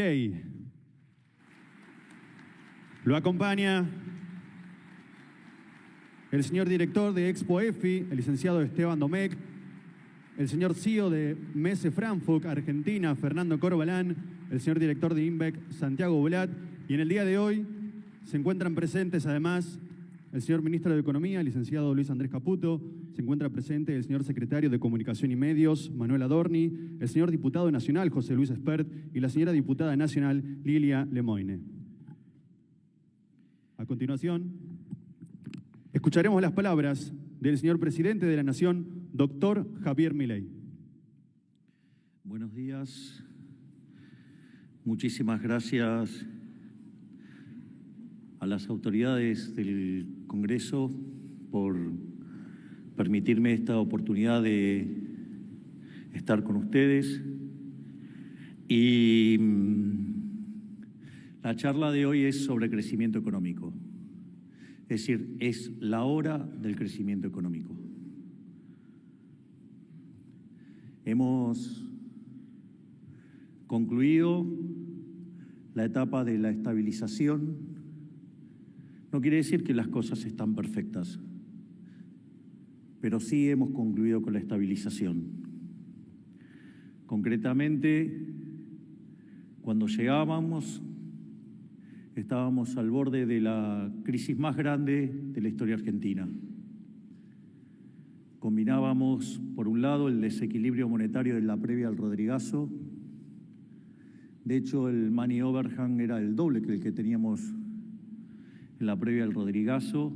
Milei. Lo acompaña el señor director de Expo EFI, el licenciado Esteban Domecq, el señor CEO de Messe Frankfurt, Argentina, Fernando Corbalán, el señor director de INVEC, Santiago Bulat, y en el día de hoy se encuentran presentes además el señor ministro de Economía, el licenciado Luis Andrés Caputo, se encuentra presente el señor secretario de Comunicación y Medios, Manuel Adorni, el señor diputado nacional, José Luis Espert, y la señora diputada nacional, Lilia Lemoine. A continuación, escucharemos las palabras del señor presidente de la Nación, doctor Javier Milei. Buenos días. Muchísimas gracias a las autoridades del Congreso por permitirme esta oportunidad de estar con ustedes. Y la charla de hoy es sobre crecimiento económico. Es decir, es la hora del crecimiento económico. Hemos concluido la etapa de la estabilización. No quiere decir que las cosas están perfectas, pero sí hemos concluido con la estabilización. Concretamente, cuando llegábamos, estábamos al borde de la crisis más grande de la historia argentina. Combinábamos, por un lado, el desequilibrio monetario de la previa al Rodrigazo. De hecho, el money overhang era el doble que el que teníamos en la previa al Rodrigazo.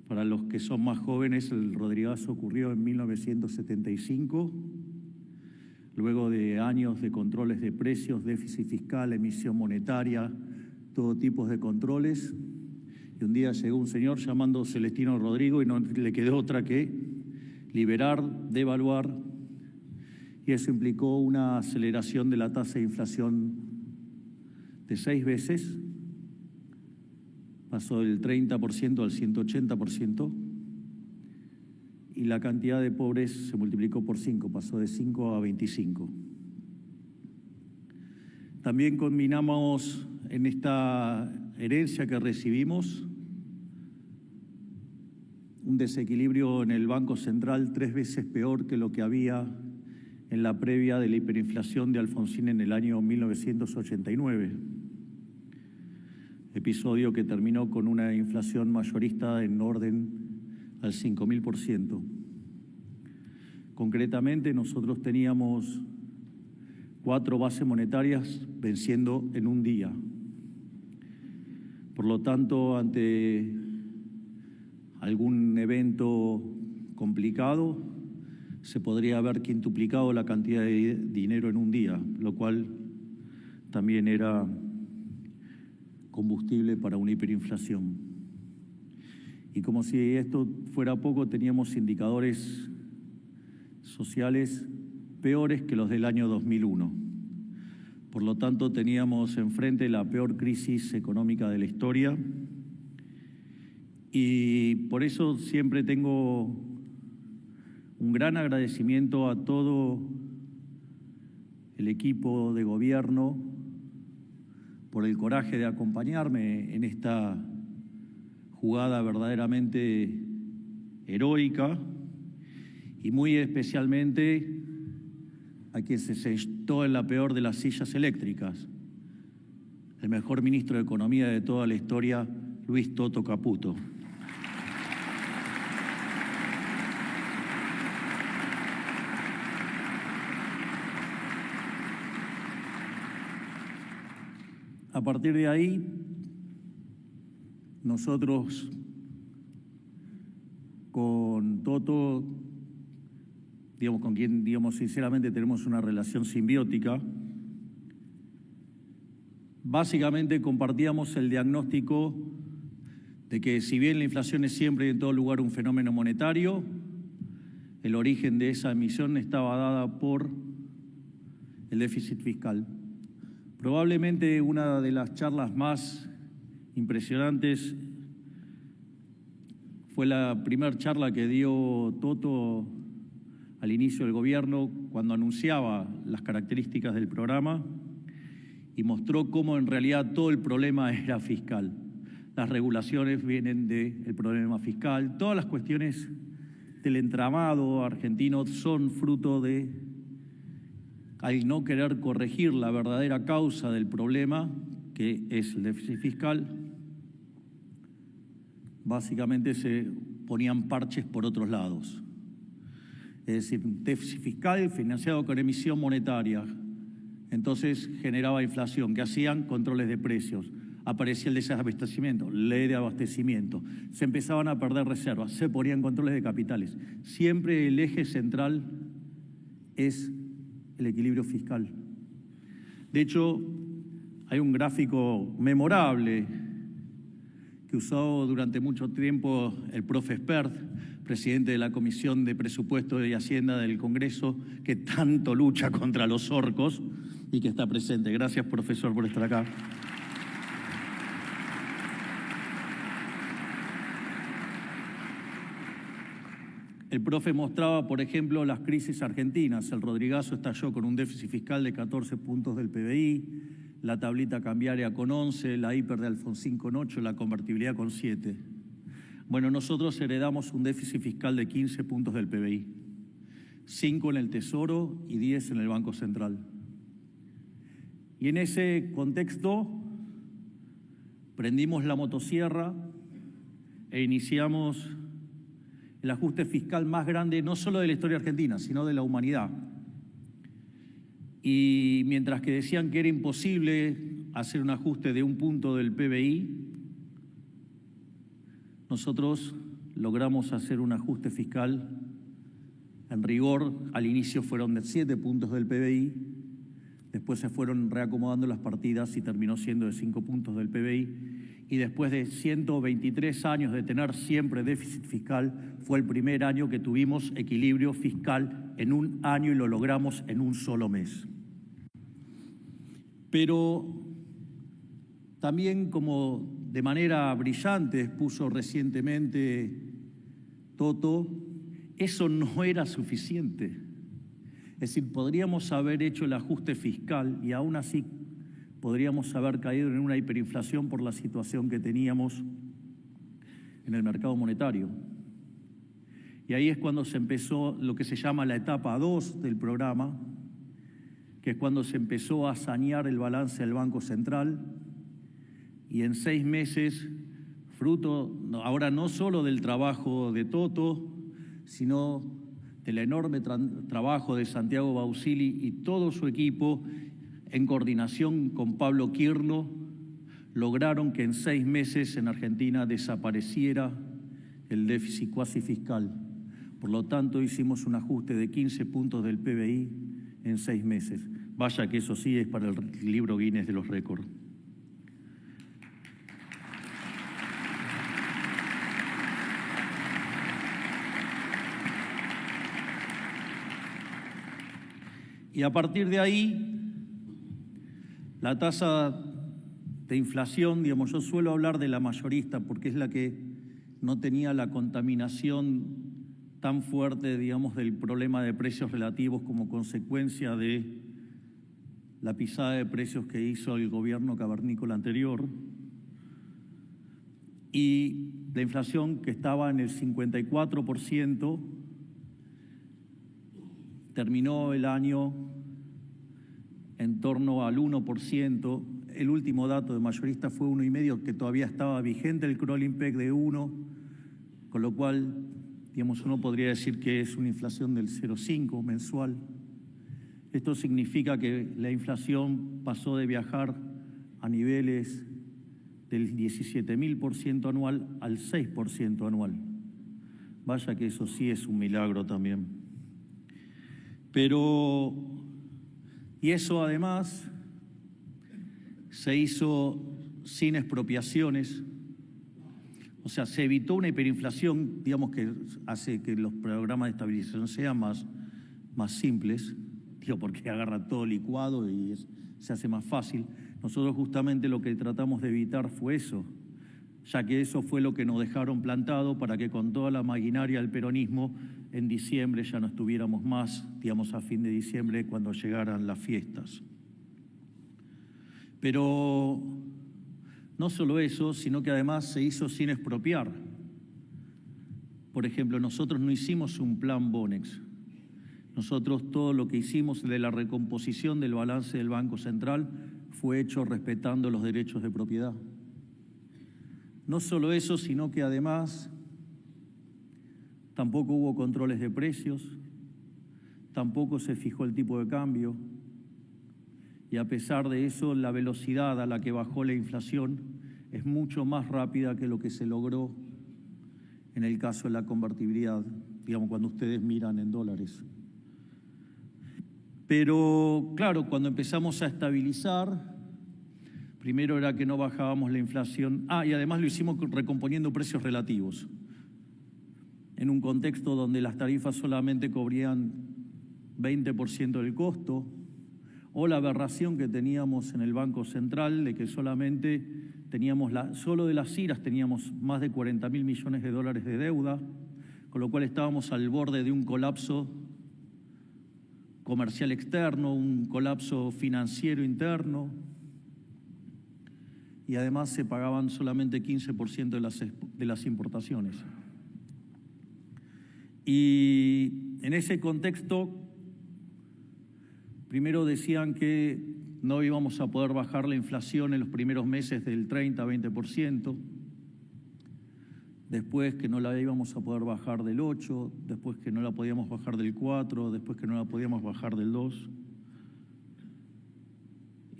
Para los que son más jóvenes, el Rodrigazo ocurrió en 1975, luego de años de controles de precios, déficit fiscal, emisión monetaria, todo tipo de controles. Y un día llegó un señor llamado Celestino Rodrigo y no le quedó otra que liberar, devaluar, y eso implicó una aceleración de la tasa de inflación de 6 veces. Pasó del 30% al 180%, y la cantidad de pobres se multiplicó por 5, pasó de 5 a 25. También combinamos en esta herencia que recibimos un desequilibrio en el Banco Central 3 veces peor que lo que había en la previa de la hiperinflación de Alfonsín en el año 1989. Episodio que terminó con una inflación mayorista en orden al 5.000%. Concretamente, nosotros teníamos 4 bases monetarias venciendo en un día. Por lo tanto, ante algún evento complicado, se podría haber quintuplicado la cantidad de dinero en un día, lo cual también era combustible para una hiperinflación. Y como si esto fuera poco, teníamos indicadores sociales peores que los del año 2001. Por lo tanto, teníamos enfrente la peor crisis económica de la historia, y por eso siempre tengo un gran agradecimiento a todo el equipo de gobierno por el coraje de acompañarme en esta jugada verdaderamente heroica, y muy especialmente a quien se sentó en la peor de las sillas eléctricas, el mejor ministro de Economía de toda la historia, Luis Toto Caputo. A partir de ahí, nosotros con Toto, con quien sinceramente tenemos una relación simbiótica, básicamente compartíamos el diagnóstico de que si bien la inflación es siempre y en todo lugar un fenómeno monetario, el origen de esa emisión estaba dada por el déficit fiscal. Probablemente una de las charlas más impresionantes fue la primera charla que dio Toto al inicio del gobierno, cuando anunciaba las características del programa, y mostró cómo en realidad todo el problema era fiscal. Las regulaciones vienen del problema fiscal. Todas las cuestiones del entramado argentino son fruto de, al no querer corregir la verdadera causa del problema, que es el déficit fiscal, básicamente se ponían parches por otros lados. Es decir, un déficit fiscal financiado con emisión monetaria. Entonces generaba inflación. ¿Qué hacían? Controles de precios. Aparecía el desabastecimiento, ley de abastecimiento. Se empezaban a perder reservas, se ponían controles de capitales. Siempre el eje central es el equilibrio fiscal. De hecho, hay un gráfico memorable que usó durante mucho tiempo el profe Espert, presidente de la Comisión de Presupuesto y Hacienda del Congreso, que tanto lucha contra los orcos y que está presente. Gracias, profesor, por estar acá. El profe mostraba, por ejemplo, las crisis argentinas. El Rodrigazo estalló con un déficit fiscal de 14 puntos del PBI, la tablita cambiaria con 11, la hiper de Alfonsín con 8, la convertibilidad con 7. Bueno, nosotros heredamos un déficit fiscal de 15 puntos del PBI, 5 en el Tesoro y 10 en el Banco Central. Y en ese contexto prendimos la motosierra e iniciamos el ajuste fiscal más grande, no solo de la historia argentina, sino de la humanidad. Y mientras que decían que era imposible hacer un ajuste de 1 punto del PBI, nosotros logramos hacer un ajuste fiscal. En rigor, al inicio fueron de 7 puntos del PBI, después se fueron reacomodando las partidas y terminó siendo de 5 puntos del PBI. Y después de 123 años de tener siempre déficit fiscal, fue el primer año que tuvimos equilibrio fiscal en un año y lo logramos en un solo mes. Pero también, como de manera brillante expuso recientemente Toto, eso no era suficiente. Es decir, podríamos haber hecho el ajuste fiscal y aún así podríamos haber caído en una hiperinflación por la situación que teníamos en el mercado monetario. Y ahí es cuando se empezó lo que se llama la etapa 2 del programa, que es cuando se empezó a sanear el balance del Banco Central, y en 6 meses, fruto ahora no solo del trabajo de Toto, sino del enorme trabajo de Santiago Bausili y todo su equipo, en coordinación con Pablo Quirno, lograron que en 6 meses en Argentina desapareciera el déficit cuasi fiscal. Por lo tanto, hicimos un ajuste de 15 puntos del PBI en 6 meses. Vaya que eso sí es para el libro Guinness de los récords. Y a partir de ahí, la tasa de inflación, digamos, yo suelo hablar de la mayorista porque es la que no tenía la contaminación tan fuerte, digamos, del problema de precios relativos como consecuencia de la pisada de precios que hizo el gobierno cavernícola anterior. Y la inflación, que estaba en el 54%, terminó el año en torno al 1%. El último dato de mayorista fue 1,5%, que todavía estaba vigente el crawling peg de 1, con lo cual, digamos, uno podría decir que es una inflación del 0,5 mensual. Esto significa que la inflación pasó de viajar a niveles del 17.000% anual al 6% anual. Vaya que eso sí es un milagro también. Pero, y eso además se hizo sin expropiaciones, o sea, se evitó una hiperinflación, digamos, que hace que los programas de estabilización sean más simples, digo, porque agarra todo licuado y se hace más fácil. Nosotros justamente lo que tratamos de evitar fue eso, ya que eso fue lo que nos dejaron plantado para que con toda la maquinaria del peronismo en diciembre ya no estuviéramos más, digamos, a fin de diciembre cuando llegaran las fiestas. Pero no solo eso, sino que además se hizo sin expropiar. Por ejemplo, nosotros no hicimos un plan Bonex. Nosotros todo lo que hicimos de la recomposición del balance del Banco Central fue hecho respetando los derechos de propiedad. No solo eso, sino que además tampoco hubo controles de precios, tampoco se fijó el tipo de cambio, y a pesar de eso, la velocidad a la que bajó la inflación es mucho más rápida que lo que se logró en el caso de la convertibilidad, digamos, cuando ustedes miran en dólares. Pero, claro, cuando empezamos a estabilizar, primero era que no bajábamos la inflación. Y además lo hicimos recomponiendo precios relativos, en un contexto donde las tarifas solamente cubrían 20% del costo, o la aberración que teníamos en el Banco Central de que solamente teníamos, solo de las IRAs teníamos más de 40.000 millones de dólares de deuda, con lo cual estábamos al borde de un colapso comercial externo, un colapso financiero interno, y además se pagaban solamente 15% de las importaciones. Y en ese contexto, primero decían que no íbamos a poder bajar la inflación en los primeros meses del 30 a 20%, después que no la íbamos a poder bajar del 8%, después que no la podíamos bajar del 4%, después que no la podíamos bajar del 2%.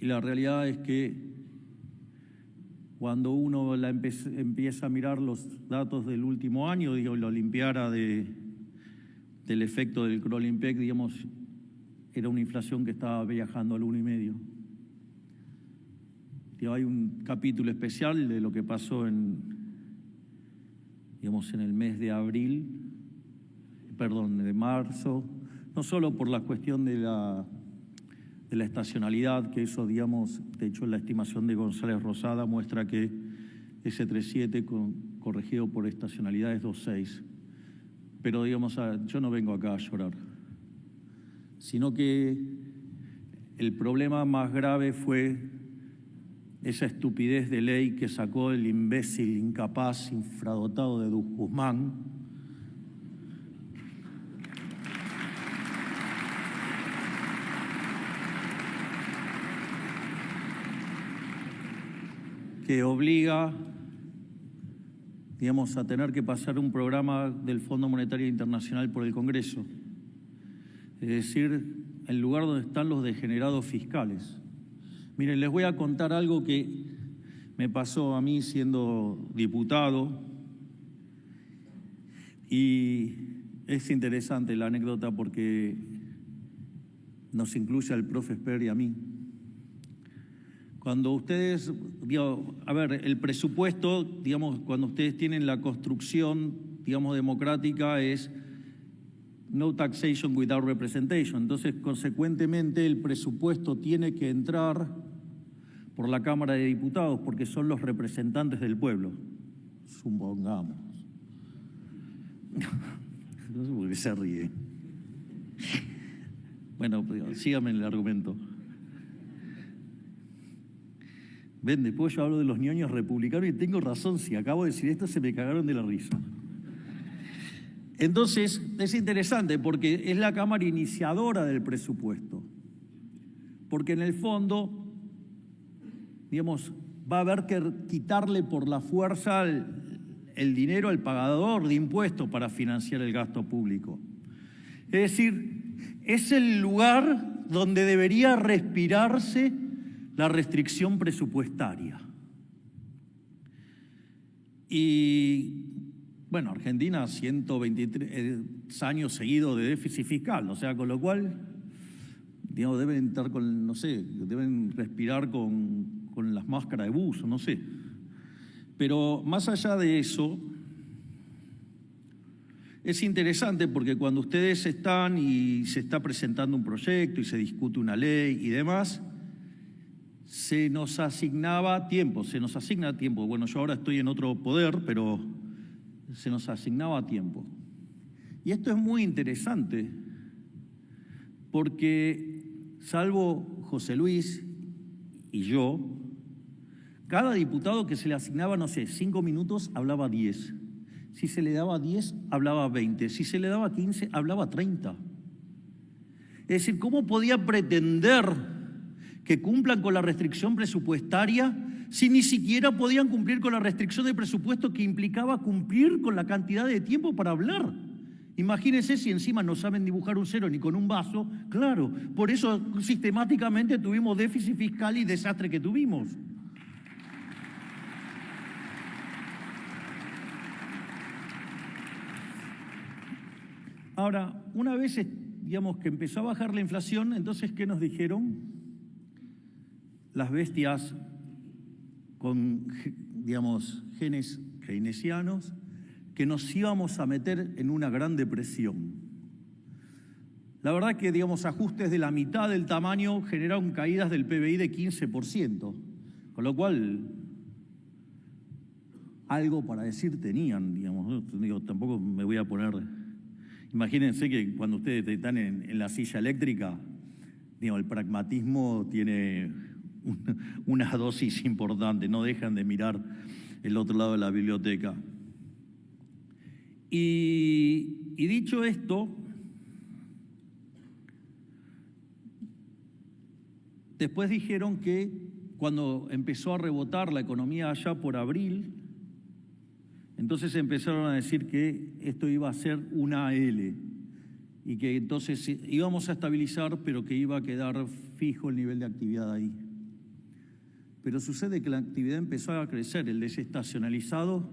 Y la realidad es que cuando uno empieza a mirar los datos del último año, digo, la limpiara del efecto del Kroll-Impec, digamos, era una inflación que estaba viajando al 1,5%. Hay un capítulo especial de lo que pasó en el mes de de marzo, no solo por la cuestión de la estacionalidad, que eso, digamos, de hecho la estimación de González Rosada muestra que ese 3,7 corregido por estacionalidad es 2,6. Pero, digamos, yo no vengo acá a llorar, sino que el problema más grave fue esa estupidez de ley que sacó el imbécil, incapaz, infradotado de Guzmán, que obliga, digamos, a tener que pasar un programa del Fondo Monetario Internacional por el Congreso. Es decir, el lugar donde están los degenerados fiscales. Miren, les voy a contar algo que me pasó a mí siendo diputado, y es interesante la anécdota porque nos incluye al profe Esper y a mí. Cuando ustedes, el presupuesto, digamos, cuando ustedes tienen la construcción, digamos, democrática es no taxation without representation. Entonces, consecuentemente, el presupuesto tiene que entrar por la Cámara de Diputados porque son los representantes del pueblo. Supongamos. No sé por qué se ríe. Bueno, síganme en el argumento. Ven, después yo hablo de los ñoños republicanos y tengo razón, si acabo de decir esto se me cagaron de la risa. Entonces, es interesante porque es la Cámara iniciadora del presupuesto, porque en el fondo, digamos, va a haber que quitarle por la fuerza el dinero al pagador de impuestos para financiar el gasto público. Es decir, es el lugar donde debería respirarse la restricción presupuestaria. Y, bueno, Argentina 123 años seguidos de déficit fiscal, o sea, con lo cual, digamos, deben estar con, no sé, deben respirar con las máscaras de buzo, no sé. Pero más allá de eso, es interesante porque cuando ustedes están y se está presentando un proyecto y se discute una ley y demás, se nos asigna tiempo. Bueno, yo ahora estoy en otro poder, pero se nos asignaba tiempo. Y esto es muy interesante porque, salvo José Luis y yo, cada diputado que se le asignaba, no sé, 5 minutos, hablaba 10. Si se le daba 10, hablaba 20. Si se le daba 15, hablaba 30. Es decir, ¿cómo podía pretender que cumplan con la restricción presupuestaria si ni siquiera podían cumplir con la restricción de presupuesto que implicaba cumplir con la cantidad de tiempo para hablar? Imagínense si encima no saben dibujar un cero ni con un vaso. Claro, por eso sistemáticamente tuvimos déficit fiscal y desastre que tuvimos. Ahora, una vez, digamos, que empezó a bajar la inflación, entonces, ¿qué nos dijeron? Las bestias con, digamos, genes keynesianos, que nos íbamos a meter en una gran depresión. La verdad que, digamos, ajustes de la mitad del tamaño generaron caídas del PBI de 15%, con lo cual algo para decir tenían, digamos, ¿no? Digo, tampoco me voy a poner... Imagínense que cuando ustedes están en la silla eléctrica, digo, el pragmatismo tiene una dosis importante, no dejan de mirar el otro lado de la biblioteca. Y dicho esto, después dijeron que cuando empezó a rebotar la economía allá por abril, entonces empezaron a decir que esto iba a ser una L y que entonces íbamos a estabilizar, pero que iba a quedar fijo el nivel de actividad ahí. Pero sucede que la actividad empezó a crecer, el desestacionalizado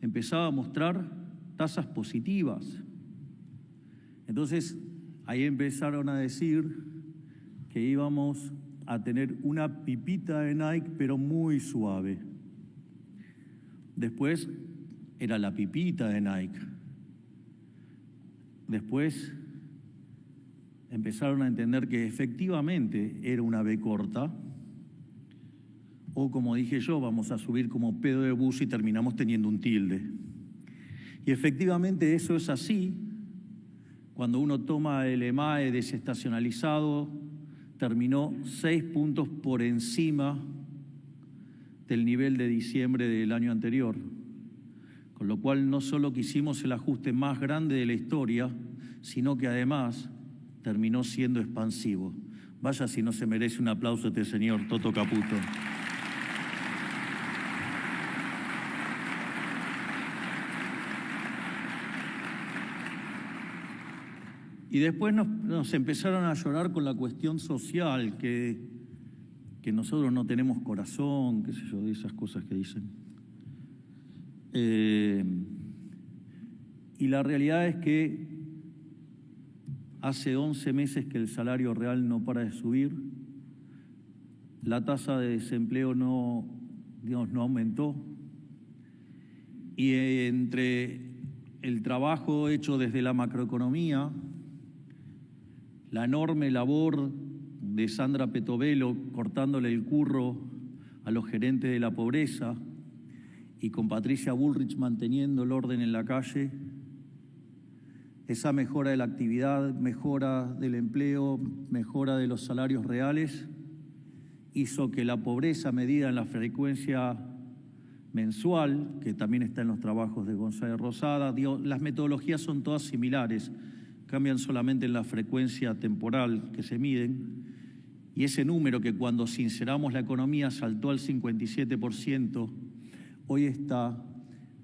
empezaba a mostrar tasas positivas. Entonces, ahí empezaron a decir que íbamos a tener una pipita de Nike, pero muy suave. Después era la pipita de Nike. Después empezaron a entender que efectivamente era una B corta, o como dije yo, vamos a subir como pedo de bus y terminamos teniendo un tilde. Y efectivamente eso es así. Cuando uno toma el EMAE desestacionalizado, terminó 6 puntos por encima del nivel de diciembre del año anterior. Con lo cual no solo que hicimos el ajuste más grande de la historia, sino que además terminó siendo expansivo. Vaya si no se merece un aplauso este señor Toto Caputo. Y después nos empezaron a llorar con la cuestión social, que nosotros no tenemos corazón, qué sé yo, de esas cosas que dicen. Y la realidad es que hace 11 meses que el salario real no para de subir, la tasa de desempleo no aumentó, y entre el trabajo hecho desde la macroeconomía, la enorme labor de Sandra Petovelo cortándole el curro a los gerentes de la pobreza y con Patricia Bullrich manteniendo el orden en la calle, esa mejora de la actividad, mejora del empleo, mejora de los salarios reales, hizo que la pobreza medida en la frecuencia mensual, que también está en los trabajos de González Rosada, las metodologías son todas similares, cambian solamente en la frecuencia temporal que se miden, y ese número que cuando sinceramos la economía saltó al 57%, hoy está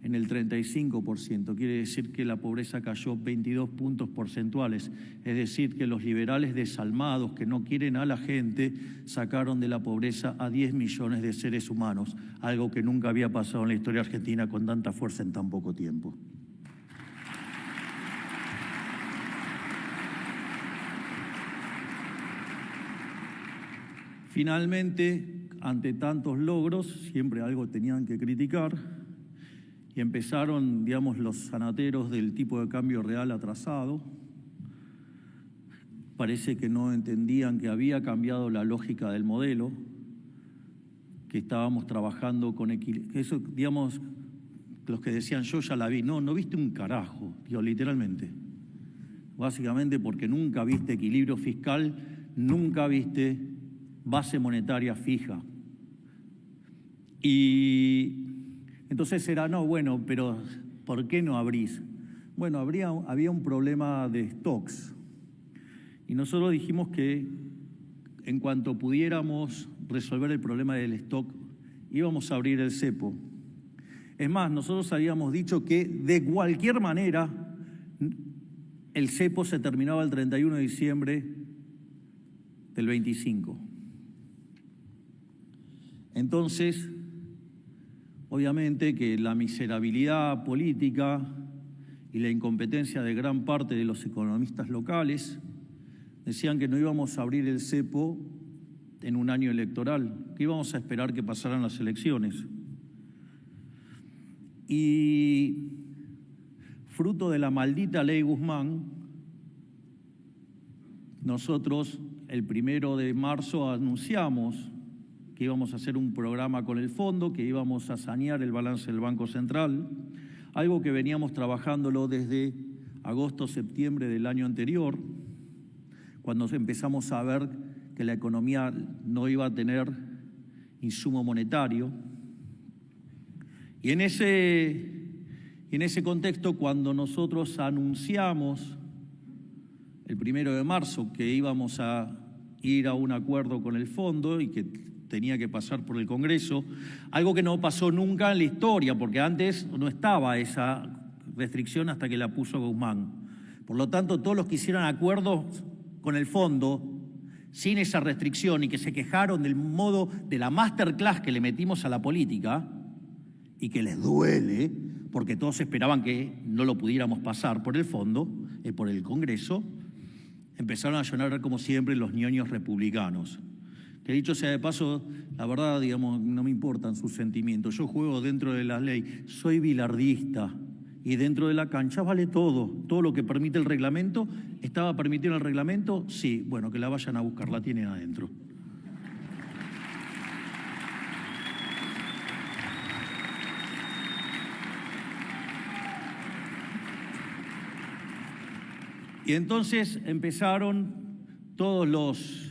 en el 35%. Quiere decir que la pobreza cayó 22 puntos porcentuales. Es decir, que los liberales desalmados que no quieren a la gente sacaron de la pobreza a 10 millones de seres humanos, algo que nunca había pasado en la historia argentina con tanta fuerza en tan poco tiempo. Finalmente, ante tantos logros, siempre algo tenían que criticar, y empezaron, digamos, los sanateros del tipo de cambio real atrasado. Parece que no entendían que había cambiado la lógica del modelo, que estábamos trabajando con equilibrio. Eso, digamos, los que decían yo ya la vi. No viste un carajo, digo, literalmente. Básicamente porque nunca viste equilibrio fiscal, nunca viste base monetaria fija. Y entonces era, no, bueno, pero ¿por qué no abrís? Bueno, había un problema de stocks. Y nosotros dijimos que en cuanto pudiéramos resolver el problema del stock, íbamos a abrir el cepo. Es más, nosotros habíamos dicho que de cualquier manera el cepo se terminaba el 31 de diciembre del 25. Entonces, obviamente que la miserabilidad política y la incompetencia de gran parte de los economistas locales decían que no íbamos a abrir el cepo en un año electoral, que íbamos a esperar que pasaran las elecciones. Y fruto de la maldita ley Guzmán, nosotros el 1 de marzo anunciamos que íbamos a hacer un programa con el fondo, que íbamos a sanear el balance del Banco Central, algo que veníamos trabajándolo desde agosto, septiembre del año anterior, cuando empezamos a ver que la economía no iba a tener insumo monetario. Y en ese contexto, cuando nosotros anunciamos el 1 de marzo que íbamos a ir a un acuerdo con el fondo y que tenía que pasar por el Congreso, algo que no pasó nunca en la historia, porque antes no estaba esa restricción hasta que la puso Guzmán. Por lo tanto, todos los que hicieron acuerdos con el fondo sin esa restricción y que se quejaron del modo de la masterclass que le metimos a la política y que les duele, porque todos esperaban que no lo pudiéramos pasar por el fondo, por el Congreso, empezaron a llorar como siempre los ñoños republicanos. Que dicho sea de paso, la verdad, digamos, no me importan sus sentimientos. Yo juego dentro de la ley, soy bilardista y dentro de la cancha vale todo. Todo lo que permite el reglamento, ¿estaba permitido en el reglamento? Sí, bueno, que la vayan a buscar, la tienen adentro. Y entonces empezaron todos los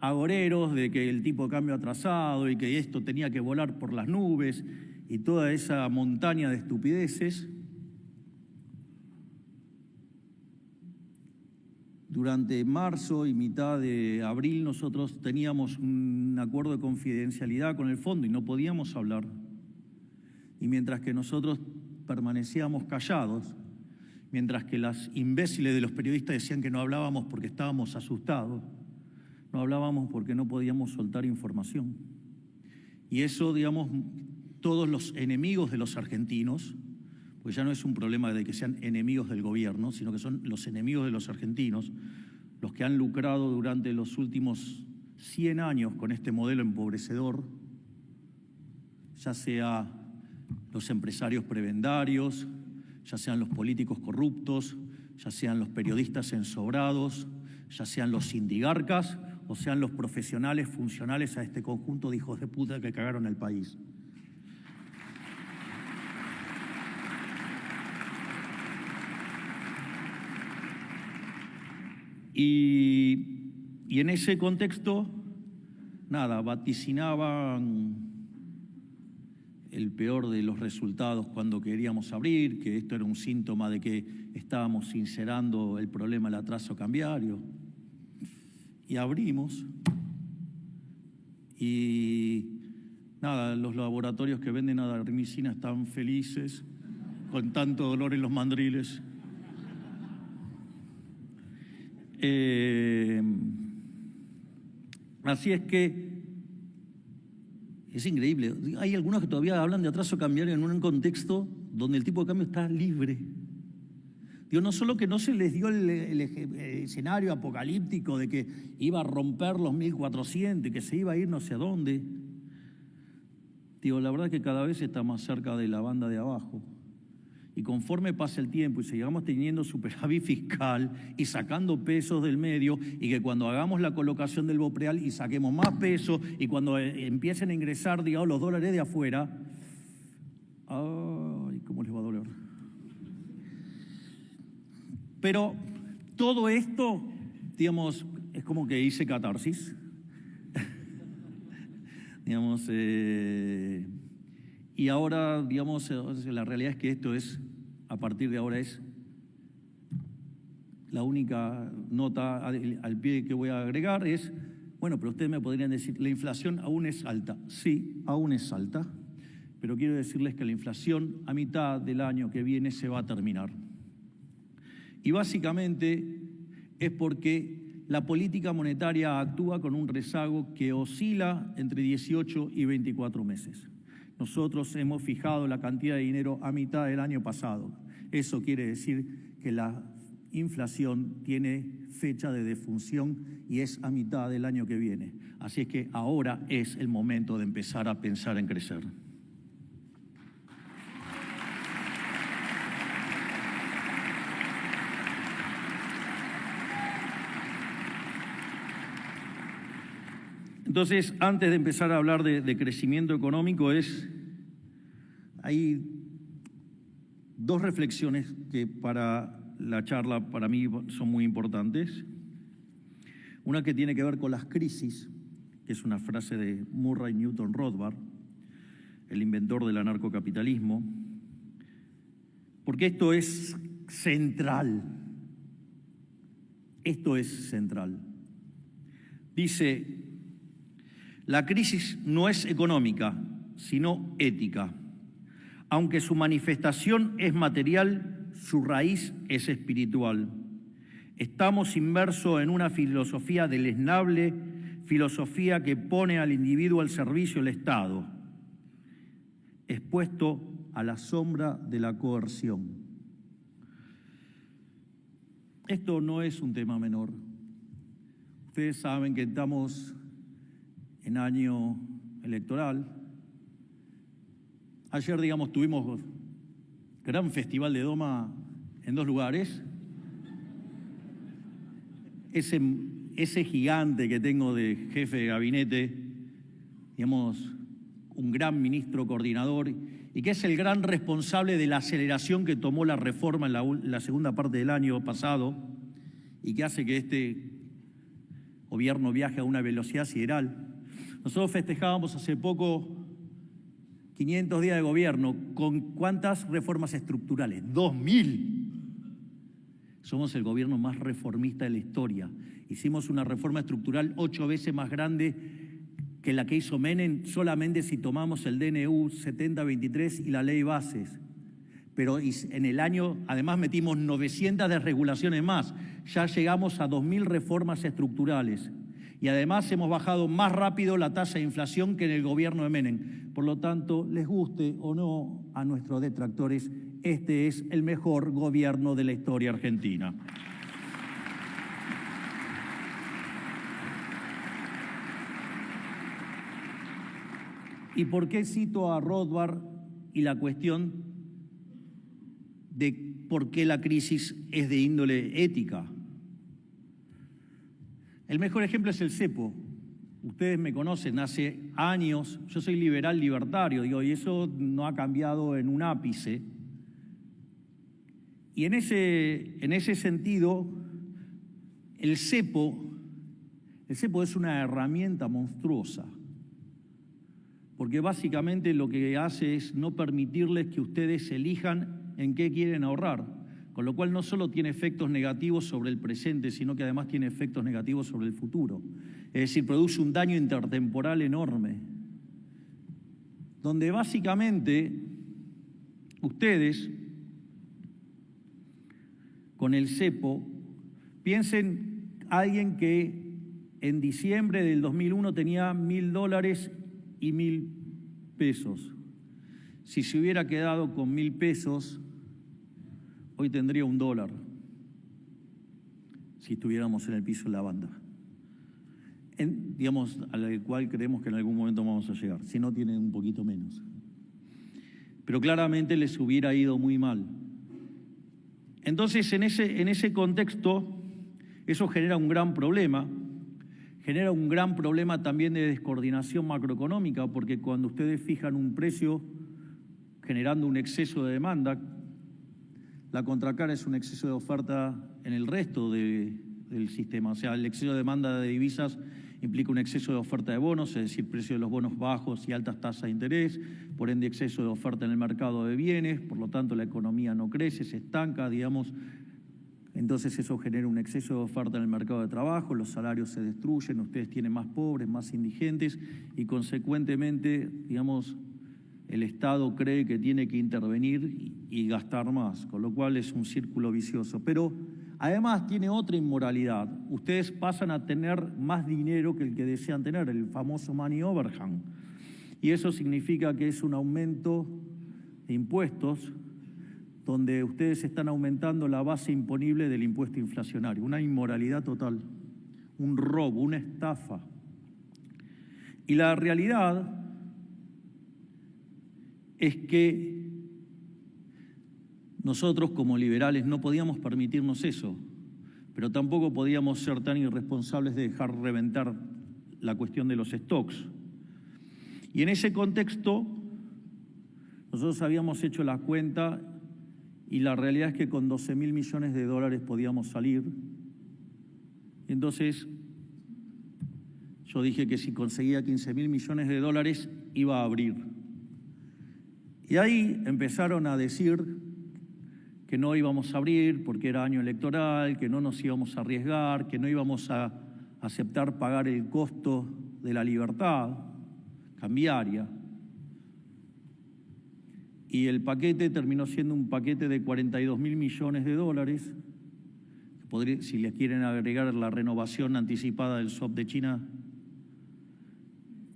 agoreros de que el tipo de cambio atrasado y que esto tenía que volar por las nubes y toda esa montaña de estupideces. Durante marzo y mitad de abril nosotros teníamos un acuerdo de confidencialidad con el fondo y no podíamos hablar. Y mientras que nosotros permanecíamos callados, mientras que las imbéciles de los periodistas decían que no hablábamos porque estábamos asustados, no hablábamos porque no podíamos soltar información. Y eso, digamos, todos los enemigos de los argentinos, pues ya no es un problema de que sean enemigos del gobierno, sino que son los enemigos de los argentinos, los que han lucrado durante los últimos 100 años con este modelo empobrecedor, ya sea los empresarios prebendarios, ya sean los políticos corruptos, ya sean los periodistas ensobrados, ya sean los sindigarcas o sean los profesionales funcionales a este conjunto de hijos de puta que cagaron el país. Y en ese contexto, nada, vaticinaban el peor de los resultados cuando queríamos abrir, que esto era un síntoma de que estábamos sincerando el problema del atraso cambiario. Y abrimos. Y nada, los laboratorios que venden adormicina están felices, con tanto dolor en los mandriles. Así es que es increíble. Hay algunos que todavía hablan de atraso cambiario en un contexto donde el tipo de cambio está libre. Digo, no solo que no se les dio el escenario apocalíptico de que iba a romper los 1400 y que se iba a ir no sé a dónde. Digo, la verdad es que cada vez está más cerca de la banda de abajo. Y conforme pasa el tiempo y sigamos teniendo superávit fiscal y sacando pesos del medio, y que cuando hagamos la colocación del Bopreal y saquemos más pesos, y cuando empiecen a ingresar, digamos, los dólares de afuera, ¡ay, cómo les va a doler! Pero todo esto, digamos, es como que hice catarsis. Digamos, y ahora, digamos, la realidad es que esto es, a partir de ahora es la única nota al pie que voy a agregar es, bueno, pero ustedes me podrían decir, ¿la inflación aún es alta? Sí, aún es alta, pero quiero decirles que la inflación a mitad del año que viene se va a terminar. Y básicamente es porque la política monetaria actúa con un rezago que oscila entre 18 y 24 meses. Nosotros hemos fijado la cantidad de dinero a mitad del año pasado. Eso quiere decir que la inflación tiene fecha de defunción y es a mitad del año que viene. Así es que ahora es el momento de empezar a pensar en crecer. Entonces, antes de empezar a hablar de crecimiento económico, hay dos reflexiones que para la charla para mí son muy importantes. Una que tiene que ver con las crisis, que es una frase de Murray Newton Rothbard, el inventor del anarcocapitalismo, porque esto es central. Esto es central. Dice: la crisis no es económica, sino ética. Aunque su manifestación es material, su raíz es espiritual. Estamos inmersos en una filosofía deleznable, filosofía que pone al individuo al servicio del Estado, expuesto a la sombra de la coerción. Esto no es un tema menor. Ustedes saben que estamos en año electoral. Ayer, digamos, tuvimos gran festival de Doma en 2 lugares. Ese gigante que tengo de jefe de gabinete, digamos, un gran ministro coordinador y que es el gran responsable de la aceleración que tomó la reforma en la segunda parte del año pasado y que hace que este gobierno viaje a una velocidad sideral. Nosotros festejábamos hace poco 500 días de gobierno. ¿Con cuántas reformas estructurales? 2.000. Somos el gobierno más reformista de la historia. Hicimos una reforma estructural 8 veces más grande que la que hizo Menem, solamente si tomamos el DNU 7023 y la ley bases. Pero en el año, además, metimos 900 desregulaciones más. Ya llegamos a 2.000 reformas estructurales. Y además hemos bajado más rápido la tasa de inflación que en el gobierno de Menem. Por lo tanto, les guste o no a nuestros detractores, este es el mejor gobierno de la historia argentina. ¿Y por qué cito a Rothbard y la cuestión de por qué la crisis es de índole ética? El mejor ejemplo es el cepo. Ustedes me conocen, hace años, yo soy liberal libertario, digo, y eso no ha cambiado en un ápice. Y en ese sentido, el cepo es una herramienta monstruosa, porque básicamente lo que hace es no permitirles que ustedes elijan en qué quieren ahorrar. Con lo cual no solo tiene efectos negativos sobre el presente, sino que además tiene efectos negativos sobre el futuro. Es decir, produce un daño intertemporal enorme, donde básicamente ustedes, con el cepo, piensen alguien que en diciembre del 2001 tenía $1.000 y 1.000 pesos. Si se hubiera quedado con 1.000 pesos, hoy tendría $1, si estuviéramos en el piso de la banda, digamos, al cual creemos que en algún momento vamos a llegar, si no tienen un poquito menos. Pero claramente les hubiera ido muy mal. Entonces, en ese contexto, eso genera un gran problema. Genera un gran problema también de descoordinación macroeconómica, porque cuando ustedes fijan un precio generando un exceso de demanda, la contracara es un exceso de oferta en el resto del sistema. O sea, el exceso de demanda de divisas implica un exceso de oferta de bonos, es decir, precios de los bonos bajos y altas tasas de interés, por ende exceso de oferta en el mercado de bienes, por lo tanto la economía no crece, se estanca, digamos. Entonces eso genera un exceso de oferta en el mercado de trabajo, los salarios se destruyen, ustedes tienen más pobres, más indigentes y consecuentemente, digamos, el Estado cree que tiene que intervenir y gastar más, con lo cual es un círculo vicioso. Pero además tiene otra inmoralidad. Ustedes pasan a tener más dinero que el que desean tener, el famoso money overhang. Y eso significa que es un aumento de impuestos donde ustedes están aumentando la base imponible del impuesto inflacionario. Una inmoralidad total, un robo, una estafa. Y la realidad es que nosotros como liberales no podíamos permitirnos eso, pero tampoco podíamos ser tan irresponsables de dejar reventar la cuestión de los stocks. Y en ese contexto, nosotros habíamos hecho la cuenta y la realidad es que con 12.000 millones de dólares podíamos salir. Entonces, yo dije que si conseguía 15.000 millones de dólares iba a abrir. Y ahí empezaron a decir que no íbamos a abrir porque era año electoral, que no nos íbamos a arriesgar, que no íbamos a aceptar pagar el costo de la libertad cambiaria. Y el paquete terminó siendo un paquete de 42.000 millones de dólares. Si les quieren agregar la renovación anticipada del swap de China,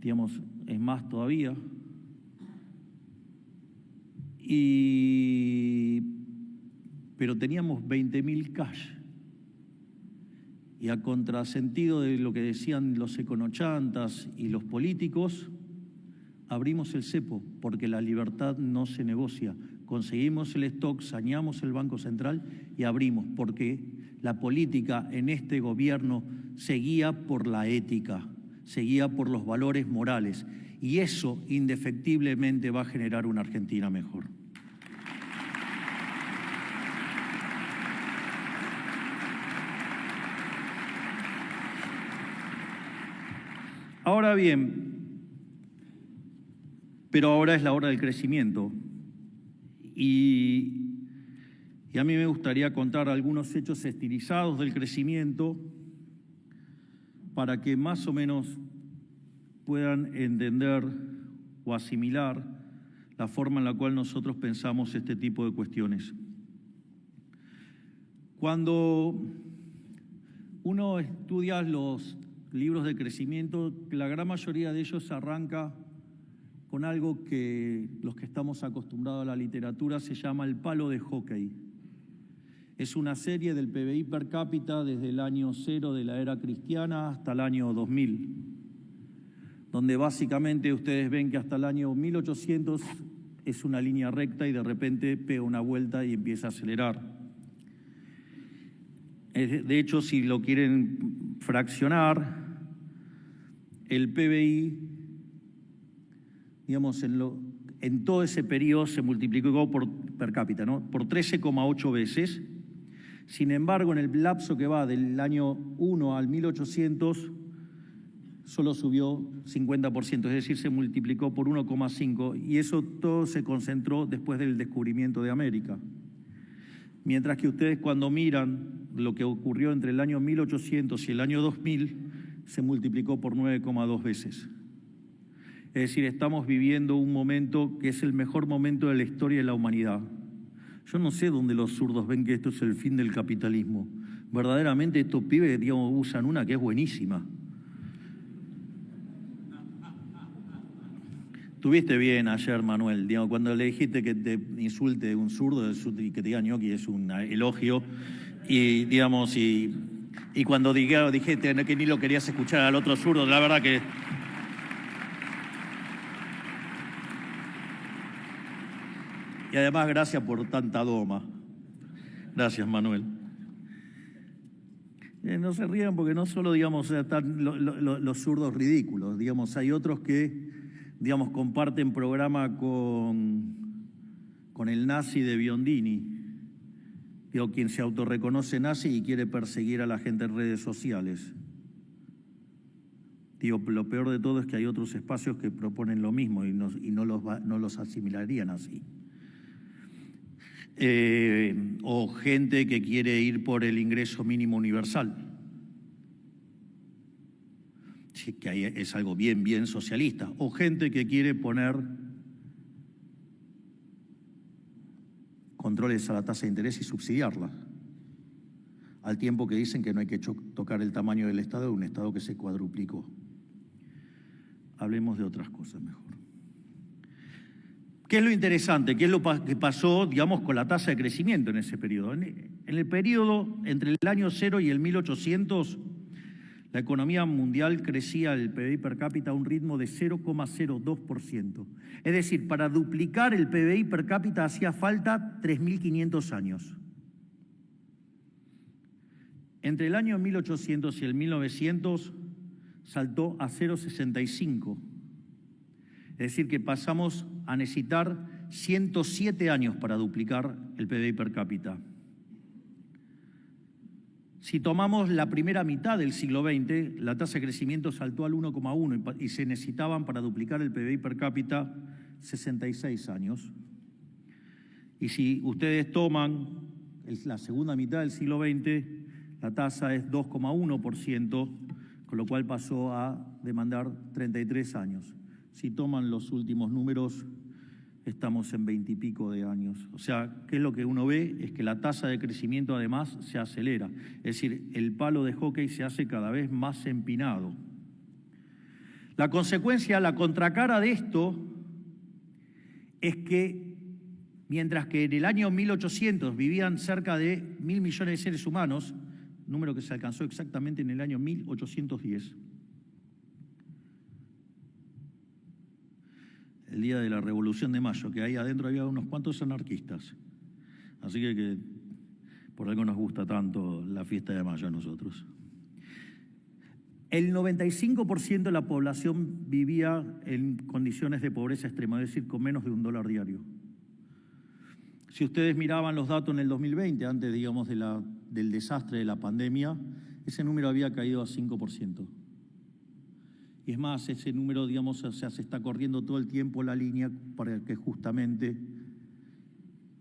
digamos, es más todavía. Pero teníamos 20.000 cash. Y a contrasentido de lo que decían los econochantas y los políticos, abrimos el cepo, porque la libertad no se negocia. Conseguimos el stock, saneamos el Banco Central y abrimos, porque la política en este gobierno seguía por la ética, seguía por los valores morales, y eso indefectiblemente va a generar una Argentina mejor. Ahora bien, pero ahora es la hora del crecimiento y a mí me gustaría contar algunos hechos estilizados del crecimiento para que más o menos puedan entender o asimilar la forma en la cual nosotros pensamos este tipo de cuestiones. Cuando uno estudia los libros de crecimiento, la gran mayoría de ellos arranca con algo que los que estamos acostumbrados a la literatura se llama el palo de hockey. Es una serie del PBI per cápita desde el año 0 de la era cristiana hasta el año 2000, donde básicamente ustedes ven que hasta el año 1800 es una línea recta y de repente pega una vuelta y empieza a acelerar. De hecho, si lo quieren fraccionar, el PBI, digamos, en todo ese periodo se multiplicó per cápita, ¿no? Por 13,8 veces. Sin embargo, en el lapso que va del año 1 al 1800, solo subió 50%, es decir, se multiplicó por 1,5, y eso todo se concentró después del descubrimiento de América. Mientras que ustedes cuando miran lo que ocurrió entre el año 1800 y el año 2000, se multiplicó por 9,2 veces. Es decir, estamos viviendo un momento que es el mejor momento de la historia de la humanidad. Yo no sé dónde los zurdos ven que esto es el fin del capitalismo. Verdaderamente estos pibes, digamos, usan una que es buenísima. Tuviste bien ayer, Manuel, digamos, cuando le dijiste que te insulte un zurdo y que te diga ñoqui es un elogio. Y, digamos, y cuando dijiste que ni lo querías escuchar al otro zurdo, la verdad que... Y además, gracias por tanta doma. Gracias, Manuel. No se rían porque no solo, digamos, están los zurdos ridículos, digamos, hay otros que, digamos, comparten programa con el nazi de Biondini, digo, quien se autorreconoce nazi y quiere perseguir a la gente en redes sociales. Digo, lo peor de todo es que hay otros espacios que proponen lo mismo y no los asimilarían así. O gente que quiere ir por el ingreso mínimo universal. Sí, que ahí es algo bien socialista. O gente que quiere poner controles a la tasa de interés y subsidiarla, al tiempo que dicen que no hay que tocar el tamaño del Estado, de un Estado que se cuadruplicó. Hablemos de otras cosas mejor. ¿Qué es lo interesante? ¿Qué es lo que pasó, digamos, con la tasa de crecimiento en ese periodo? En el periodo entre el año 0 y el 1800, la economía mundial crecía el PBI per cápita a un ritmo de 0,02%. Es decir, para duplicar el PBI per cápita hacía falta 3.500 años. Entre el año 1800 y el 1900 saltó a 0,65. Es decir, que pasamos a necesitar 107 años para duplicar el PBI per cápita. Si tomamos la primera mitad del siglo XX, la tasa de crecimiento saltó al 1,1 y se necesitaban para duplicar el PBI per cápita 66 años. Y si ustedes toman la segunda mitad del siglo XX, la tasa es 2,1%, con lo cual pasó a demandar 33 años. Si toman los últimos números, estamos en 20 y pico de años. O sea, ¿qué es lo que uno ve? Es que la tasa de crecimiento además se acelera. Es decir, el palo de hockey se hace cada vez más empinado. La consecuencia, la contracara de esto, es que mientras que en el año 1800 vivían cerca de 1.000 millones de seres humanos, número que se alcanzó exactamente en el año 1810, el día de la Revolución de Mayo, que ahí adentro había unos cuantos anarquistas. Así que por algo nos gusta tanto la fiesta de Mayo a nosotros. El 95% de la población vivía en condiciones de pobreza extrema, es decir, con menos de $1 diario. Si ustedes miraban los datos en el 2020, antes, digamos, del desastre de la pandemia, ese número había caído a 5%. Y es más, ese número, digamos, o sea, se está corriendo todo el tiempo la línea para que justamente,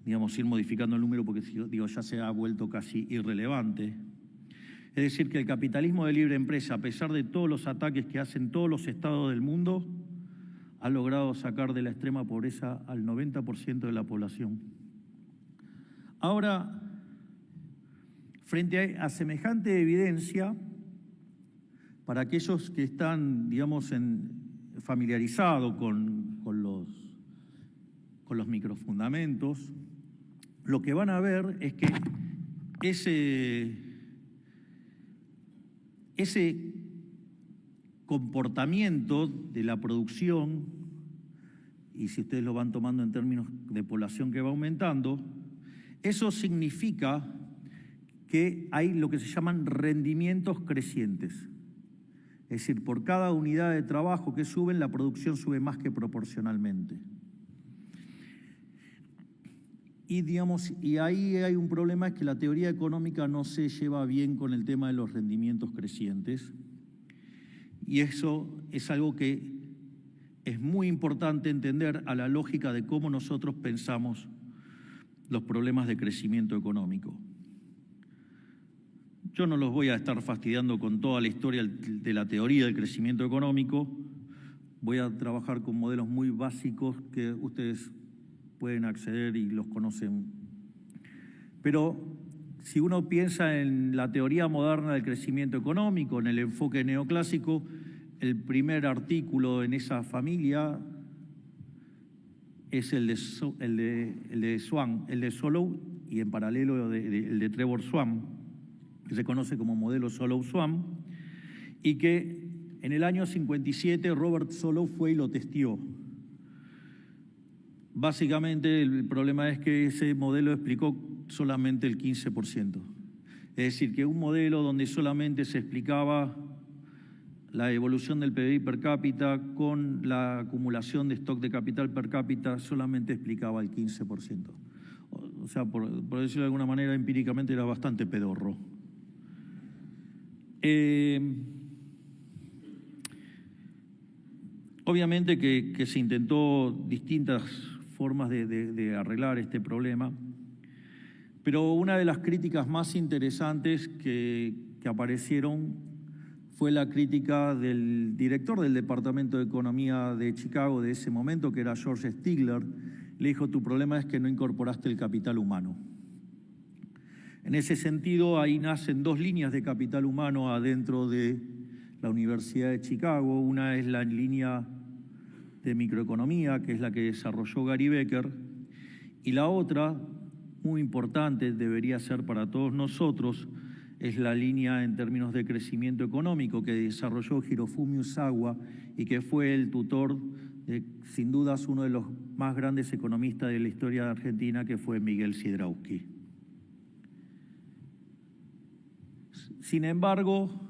digamos, ir modificando el número porque, digo, ya se ha vuelto casi irrelevante. Es decir, que el capitalismo de libre empresa, a pesar de todos los ataques que hacen todos los estados del mundo, ha logrado sacar de la extrema pobreza al 90% de la población. Ahora, frente a semejante evidencia, para aquellos que están, digamos, familiarizados con los microfundamentos, lo que van a ver es que ese comportamiento de la producción, y si ustedes lo van tomando en términos de población que va aumentando, eso significa que hay lo que se llaman rendimientos crecientes. Es decir, por cada unidad de trabajo que suben, la producción sube más que proporcionalmente. Y, digamos, y ahí hay un problema, es que la teoría económica no se lleva bien con el tema de los rendimientos crecientes. Y eso es algo que es muy importante entender a la lógica de cómo nosotros pensamos los problemas de crecimiento económico. Yo no los voy a estar fastidiando con toda la historia de la teoría del crecimiento económico. Voy a trabajar con modelos muy básicos que ustedes pueden acceder y los conocen. Pero si uno piensa en la teoría moderna del crecimiento económico, en el enfoque neoclásico, el primer artículo en esa familia es el de Swan, el de Solow, y en paralelo el de Trevor Swan, que se conoce como modelo Solow-Swan, y que en el año 57 Robert Solow fue y lo testeó. Básicamente el problema es que ese modelo explicó solamente el 15%. Es decir, que un modelo donde solamente se explicaba la evolución del PBI per cápita con la acumulación de stock de capital per cápita solamente explicaba el 15%. O sea, por decirlo de alguna manera, empíricamente era bastante pedorro. Obviamente que se intentó distintas formas de arreglar este problema, pero una de las críticas más interesantes que aparecieron fue la crítica del director del Departamento de Economía de Chicago de ese momento, que era George Stigler. Le dijo: tu problema es que no incorporaste el capital humano. En ese sentido, ahí nacen dos líneas de capital humano adentro de la Universidad de Chicago. Una es la línea de microeconomía, que es la que desarrolló Gary Becker, y la otra, muy importante, debería ser para todos nosotros, es la línea en términos de crecimiento económico que desarrolló Hirofumi Usawa y que fue el tutor de, sin dudas, uno de los más grandes economistas de la historia de Argentina, que fue Miguel Sidrausky. Sin embargo,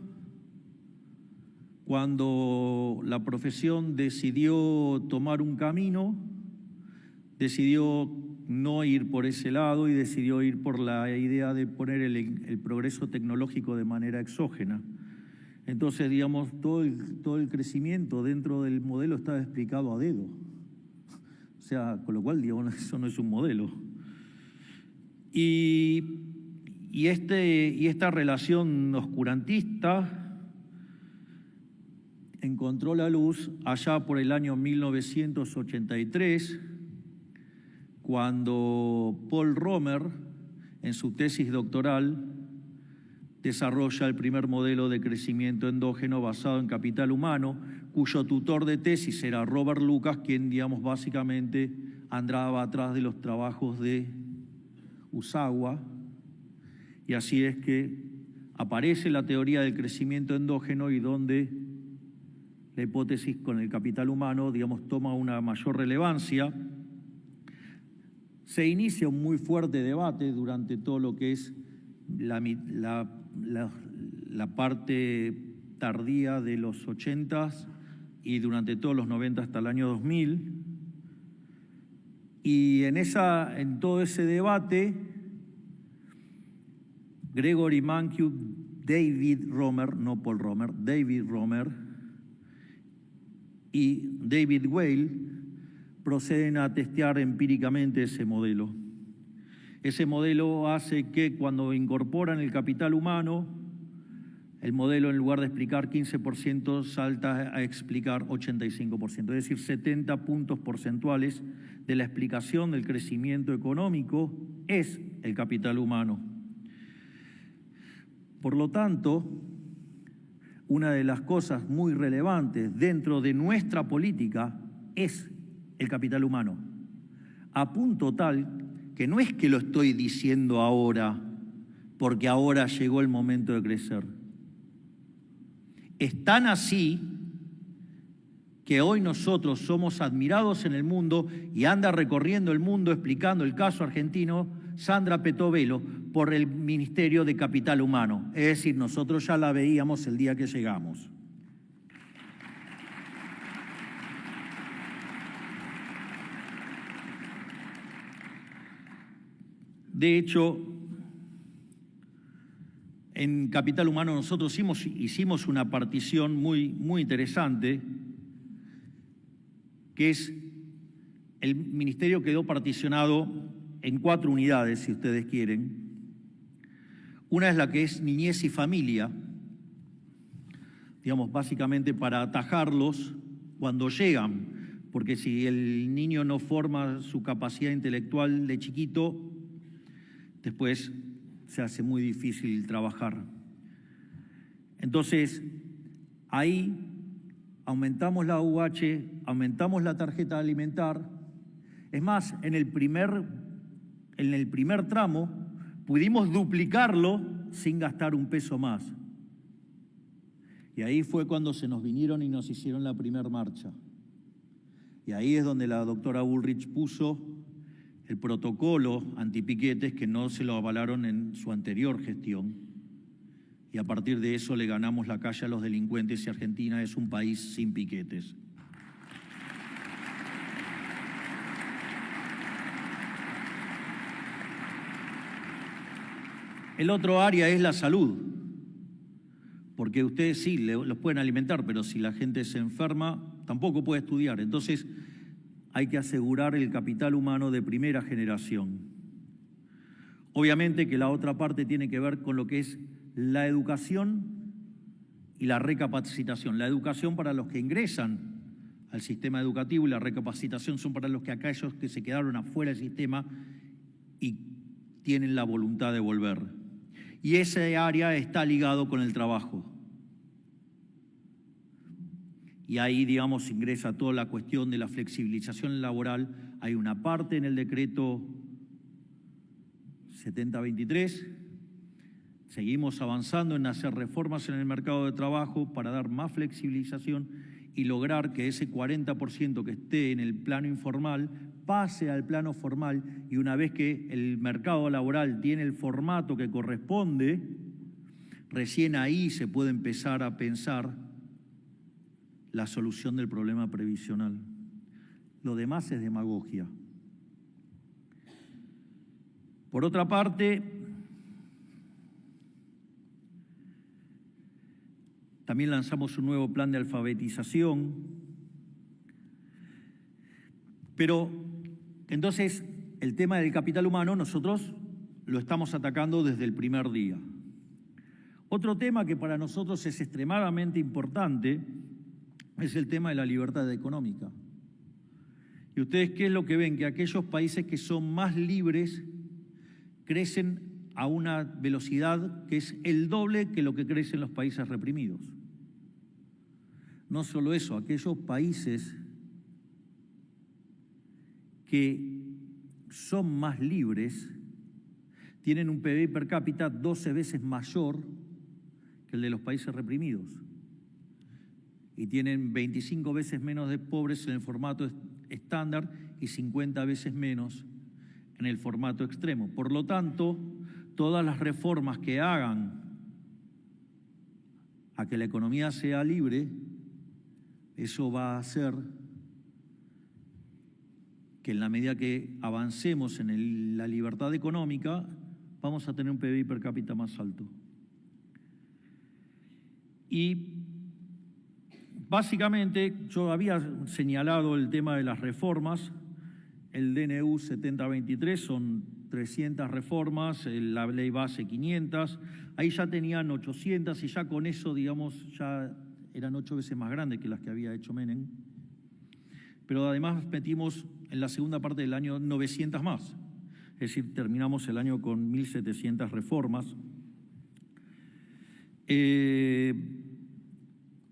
cuando la profesión decidió tomar un camino, decidió no ir por ese lado y decidió ir por la idea de poner el progreso tecnológico de manera exógena. Entonces, digamos, todo el crecimiento dentro del modelo estaba explicado a dedo. O sea, con lo cual, digamos, eso no es un modelo. Y esta relación oscurantista encontró la luz allá por el año 1983, cuando Paul Romer, en su tesis doctoral, desarrolla el primer modelo de crecimiento endógeno basado en capital humano, cuyo tutor de tesis era Robert Lucas, quien, digamos, básicamente andaba atrás de los trabajos de Usawa. Y así es que aparece la teoría del crecimiento endógeno y donde la hipótesis con el capital humano, digamos, toma una mayor relevancia. Se inicia un muy fuerte debate durante todo lo que es la parte tardía de los 80s y durante todos los 90 hasta el año 2000. Y en todo ese debate, Gregory Mankiw, David Romer, no Paul Romer, David Romer y David Weil proceden a testear empíricamente ese modelo. Ese modelo hace que cuando incorporan el capital humano, el modelo, en lugar de explicar 15%, salta a explicar 85%, es decir, 70 puntos porcentuales de la explicación del crecimiento económico es el capital humano. Por lo tanto, una de las cosas muy relevantes dentro de nuestra política es el capital humano, a punto tal que no es que lo estoy diciendo ahora porque ahora llegó el momento de crecer. Es tan así que hoy nosotros somos admirados en el mundo y anda recorriendo el mundo explicando el caso argentino Sandra Petovelo por el Ministerio de Capital Humano. Es decir, nosotros ya la veíamos el día que llegamos. De hecho, en Capital Humano nosotros hicimos una partición muy interesante, que es, el ministerio quedó particionado en 4 unidades, si ustedes quieren. Una es la que es niñez y familia, digamos, básicamente para atajarlos cuando llegan, porque si el niño no forma su capacidad intelectual de chiquito, después se hace muy difícil trabajar. Entonces, ahí aumentamos la UH, aumentamos la tarjeta alimentar. Es más, en el primer tramo pudimos duplicarlo sin gastar un peso más. Y ahí fue cuando se nos vinieron y nos hicieron la primera marcha. Y ahí es donde la doctora Bullrich puso el protocolo antipiquetes que no se lo avalaron en su anterior gestión. Y a partir de eso le ganamos la calle a los delincuentes y Argentina es un país sin piquetes. El otro área es la salud, porque ustedes sí los pueden alimentar, pero si la gente se enferma, tampoco puede estudiar. Entonces hay que asegurar el capital humano de primera generación. Obviamente que la otra parte tiene que ver con lo que es la educación y la recapacitación. La educación para los que ingresan al sistema educativo y la recapacitación son para los que aquellos que se quedaron afuera del sistema y tienen la voluntad de volver. Y ese área está ligado con el trabajo. Y ahí, digamos, ingresa toda la cuestión de la flexibilización laboral. Hay una parte en el decreto 7023. Seguimos avanzando en hacer reformas en el mercado de trabajo para dar más flexibilización y lograr que ese 40% que esté en el plano informal pase al plano formal, y una vez que el mercado laboral tiene el formato que corresponde, recién ahí se puede empezar a pensar la solución del problema previsional. Lo demás es demagogia. Por otra parte, también lanzamos un nuevo plan de alfabetización. Pero entonces el tema del capital humano nosotros lo estamos atacando desde el primer día. Otro tema que para nosotros es extremadamente importante es el tema de la libertad económica. ¿Y ustedes qué es lo que ven? Que aquellos países que son más libres crecen a una velocidad que es el doble que lo que crecen los países reprimidos. No solo eso, aquellos países que son más libres tienen un PBI per cápita 12 veces mayor que el de los países reprimidos y tienen 25 veces menos de pobres en el formato estándar y 50 veces menos en el formato extremo. Por lo tanto, todas las reformas que hagan a que la economía sea libre, eso va a hacer que en la medida que avancemos en la libertad económica, vamos a tener un PBI per cápita más alto. Y básicamente yo había señalado el tema de las reformas. El DNU 7023 son 300 reformas, la ley base 500, ahí ya tenían 800 y ya con eso, digamos, ya eran 8 veces más grandes que las que había hecho Menem. Pero además metimos en la segunda parte del año 900 más, es decir, terminamos el año con 1.700 reformas.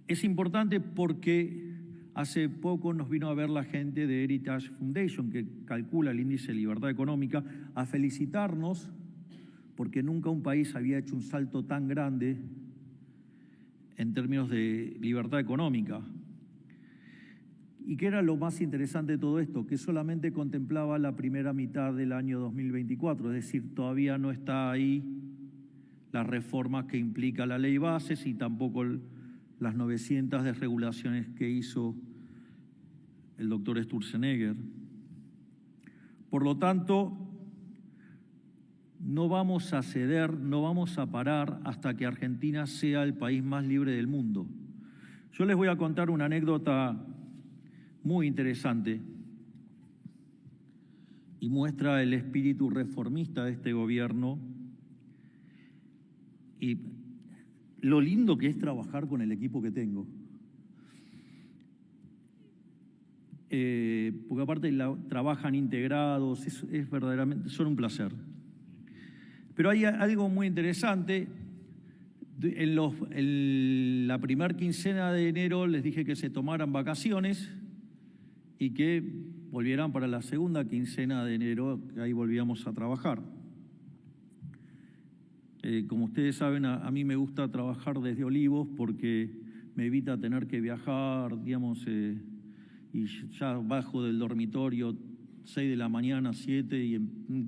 Es importante porque hace poco nos vino a ver la gente de Heritage Foundation, que calcula el índice de libertad económica, a felicitarnos porque nunca un país había hecho un salto tan grande en términos de libertad económica. ¿Y qué era lo más interesante de todo esto? Que solamente contemplaba la primera mitad del año 2024, es decir, todavía no está ahí las reformas que implica la ley bases y tampoco las 900 desregulaciones que hizo el doctor Sturzenegger. Por lo tanto, no vamos a ceder, no vamos a parar hasta que Argentina sea el país más libre del mundo. Yo les voy a contar una anécdota muy interesante y muestra el espíritu reformista de este gobierno y lo lindo que es trabajar con el equipo que tengo. Porque aparte trabajan integrados, es verdaderamente, son un placer. Pero hay algo muy interesante. En la primera quincena de enero les dije que se tomaran vacaciones y que volvieran para la segunda quincena de enero, que ahí volvíamos a trabajar. Como ustedes saben, a mí me gusta trabajar desde Olivos porque me evita tener que viajar, digamos, y ya bajo del dormitorio 6 de la mañana, 7,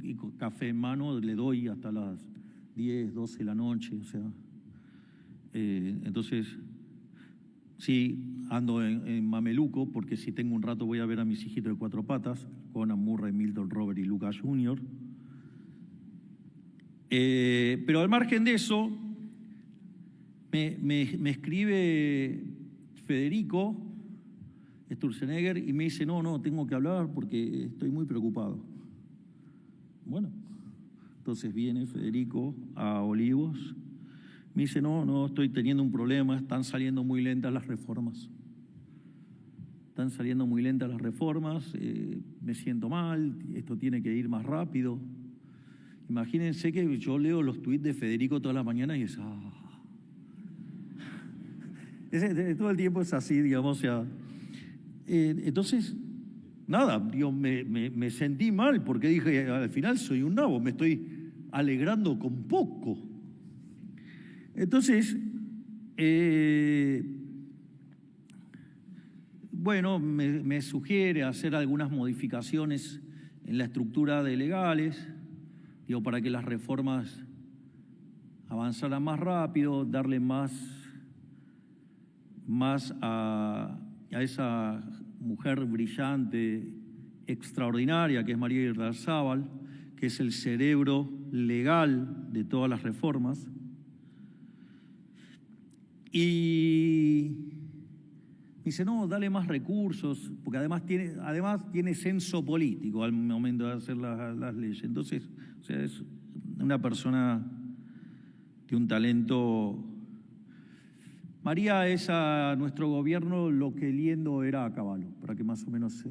y con café en mano le doy hasta las 10, 12 de la noche, o sea. Entonces, sí, ando en mameluco, porque si tengo un rato voy a ver a mis hijitos de 4 patas, Conan, Murray, Milton, Robert y Lucas Jr., pero al margen de eso, me escribe Federico Sturzenegger, y me dice, no, tengo que hablar porque estoy muy preocupado. Bueno, entonces viene Federico a Olivos, me dice, no, estoy teniendo un problema, están saliendo muy lentas las reformas. Me siento mal, esto tiene que ir más rápido. Imagínense que yo leo los tuits de Federico todas las mañanas y es... todo el tiempo es así, digamos, o sea... entonces, nada, me sentí mal porque dije, al final soy un nabo, me estoy alegrando con poco. Entonces, bueno, me sugiere hacer algunas modificaciones en la estructura de legales, digo, para que las reformas avanzaran más rápido, darle más a esa mujer brillante, extraordinaria, que es María Irarrázaval, que es el cerebro legal de todas las reformas. Y me dice, no, dale más recursos, porque además tiene censo político al momento de hacer las leyes. Entonces, o sea, es una persona de un talento. María es a nuestro gobierno lo que Liendo era a Cavallo, para que más o menos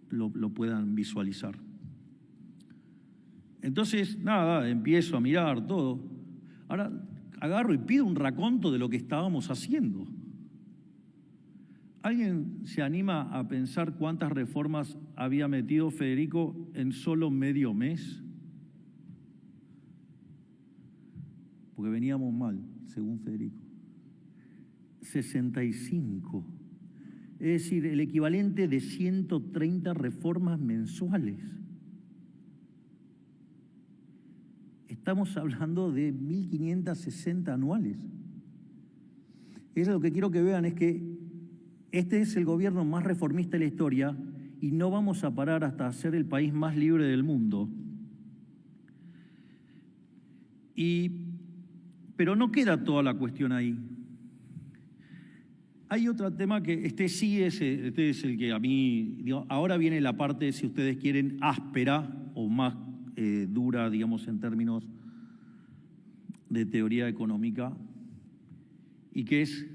lo puedan visualizar. Entonces, nada, empiezo a mirar todo. Ahora agarro y pido un raconto de lo que estábamos haciendo. ¿Alguien se anima a pensar cuántas reformas había metido Federico en solo medio mes? Porque veníamos mal, según Federico. 65. Es decir, el equivalente de 130 reformas mensuales. Estamos hablando de 1.560 anuales. Eso lo que quiero que vean es que este es el gobierno más reformista de la historia y no vamos a parar hasta ser el país más libre del mundo. Pero no queda toda la cuestión ahí. Hay otro tema que este es el que a mí, digamos, ahora viene la parte, si ustedes quieren, áspera o más dura, digamos, en términos de teoría económica, y que es,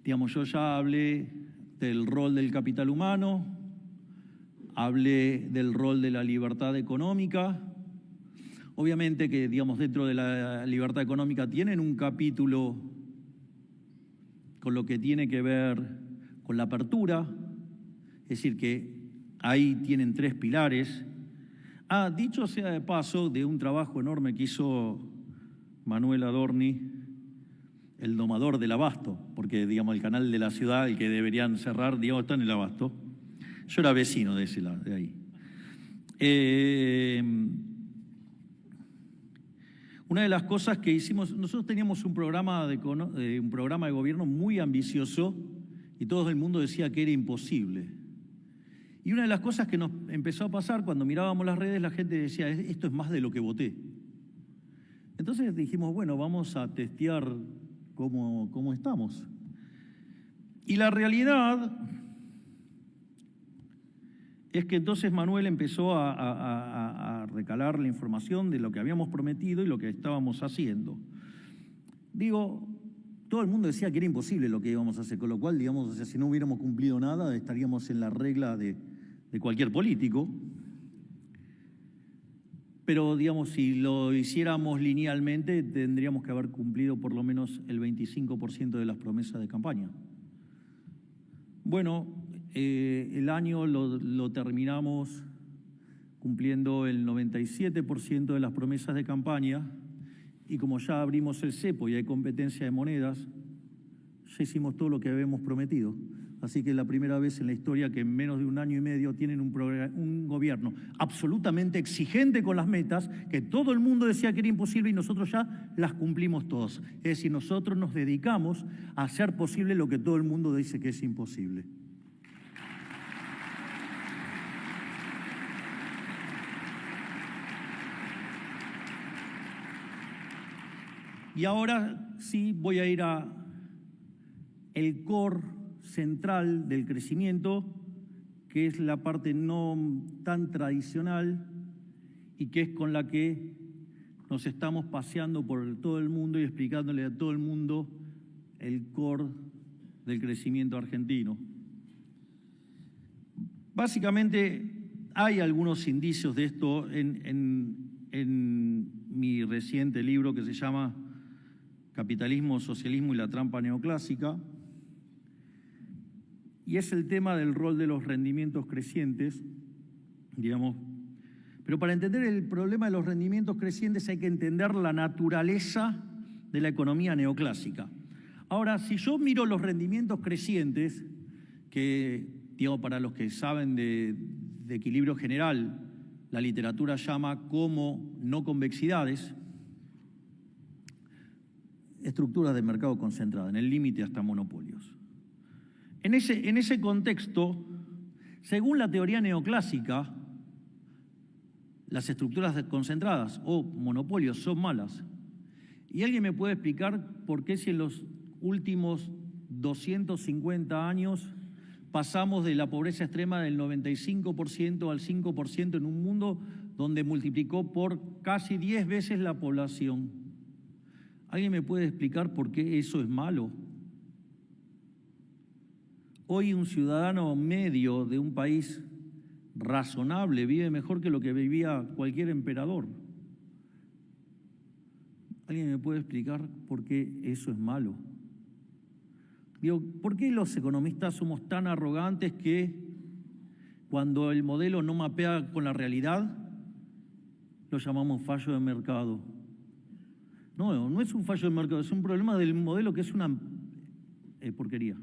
digamos, yo ya hablé del rol del capital humano, hablé del rol de la libertad económica. Obviamente que, digamos, dentro de la libertad económica tienen un capítulo con lo que tiene que ver con la apertura, es decir, que ahí tienen 3 pilares. Dicho sea de paso, de un trabajo enorme que hizo Manuel Adorni, el domador del abasto, porque, digamos, el canal de la ciudad, el que deberían cerrar, digamos, está en el abasto. Yo era vecino de ese lado, de ahí. Una de las cosas que hicimos, nosotros teníamos un programa de gobierno muy ambicioso y todo el mundo decía que era imposible. Y una de las cosas que nos empezó a pasar cuando mirábamos las redes, la gente decía, esto es más de lo que voté. Entonces dijimos, bueno, vamos a testear cómo estamos. Y la realidad es que entonces Manuel empezó a recalar la información de lo que habíamos prometido y lo que estábamos haciendo. Digo, todo el mundo decía que era imposible lo que íbamos a hacer, con lo cual, digamos, o sea, si no hubiéramos cumplido nada, estaríamos en la regla de cualquier político. Pero, digamos, si lo hiciéramos linealmente, tendríamos que haber cumplido por lo menos el 25% de las promesas de campaña. Bueno, el año lo terminamos cumpliendo el 97% de las promesas de campaña y como ya abrimos el cepo y hay competencia de monedas, ya hicimos todo lo que habíamos prometido. Así que es la primera vez en la historia que en menos de un año y medio tienen un gobierno absolutamente exigente con las metas, que todo el mundo decía que era imposible y nosotros ya las cumplimos todas. Es decir, nosotros nos dedicamos a hacer posible lo que todo el mundo dice que es imposible. Y ahora sí voy a ir a el core, central del crecimiento, que es la parte no tan tradicional y que es con la que nos estamos paseando por todo el mundo y explicándole a todo el mundo el core del crecimiento argentino. Básicamente hay algunos indicios de esto en mi reciente libro que se llama Capitalismo, Socialismo y la Trampa Neoclásica, y es el tema del rol de los rendimientos crecientes, digamos. Pero para entender el problema de los rendimientos crecientes hay que entender la naturaleza de la economía neoclásica. Ahora, si yo miro los rendimientos crecientes, que, digamos, para los que saben de equilibrio general, la literatura llama como no convexidades, estructuras de mercado concentrada, en el límite hasta monopolios. En ese contexto, según la teoría neoclásica, las estructuras concentradas o monopolios son malas. ¿Y alguien me puede explicar por qué si en los últimos 250 años pasamos de la pobreza extrema del 95% al 5% en un mundo donde multiplicó por casi 10 veces la población? ¿Alguien me puede explicar por qué eso es malo? Hoy un ciudadano medio de un país razonable vive mejor que lo que vivía cualquier emperador. ¿Alguien me puede explicar por qué eso es malo? Digo, ¿por qué los economistas somos tan arrogantes que cuando el modelo no mapea con la realidad lo llamamos fallo de mercado? No es un fallo de mercado, es un problema del modelo que es una porquería.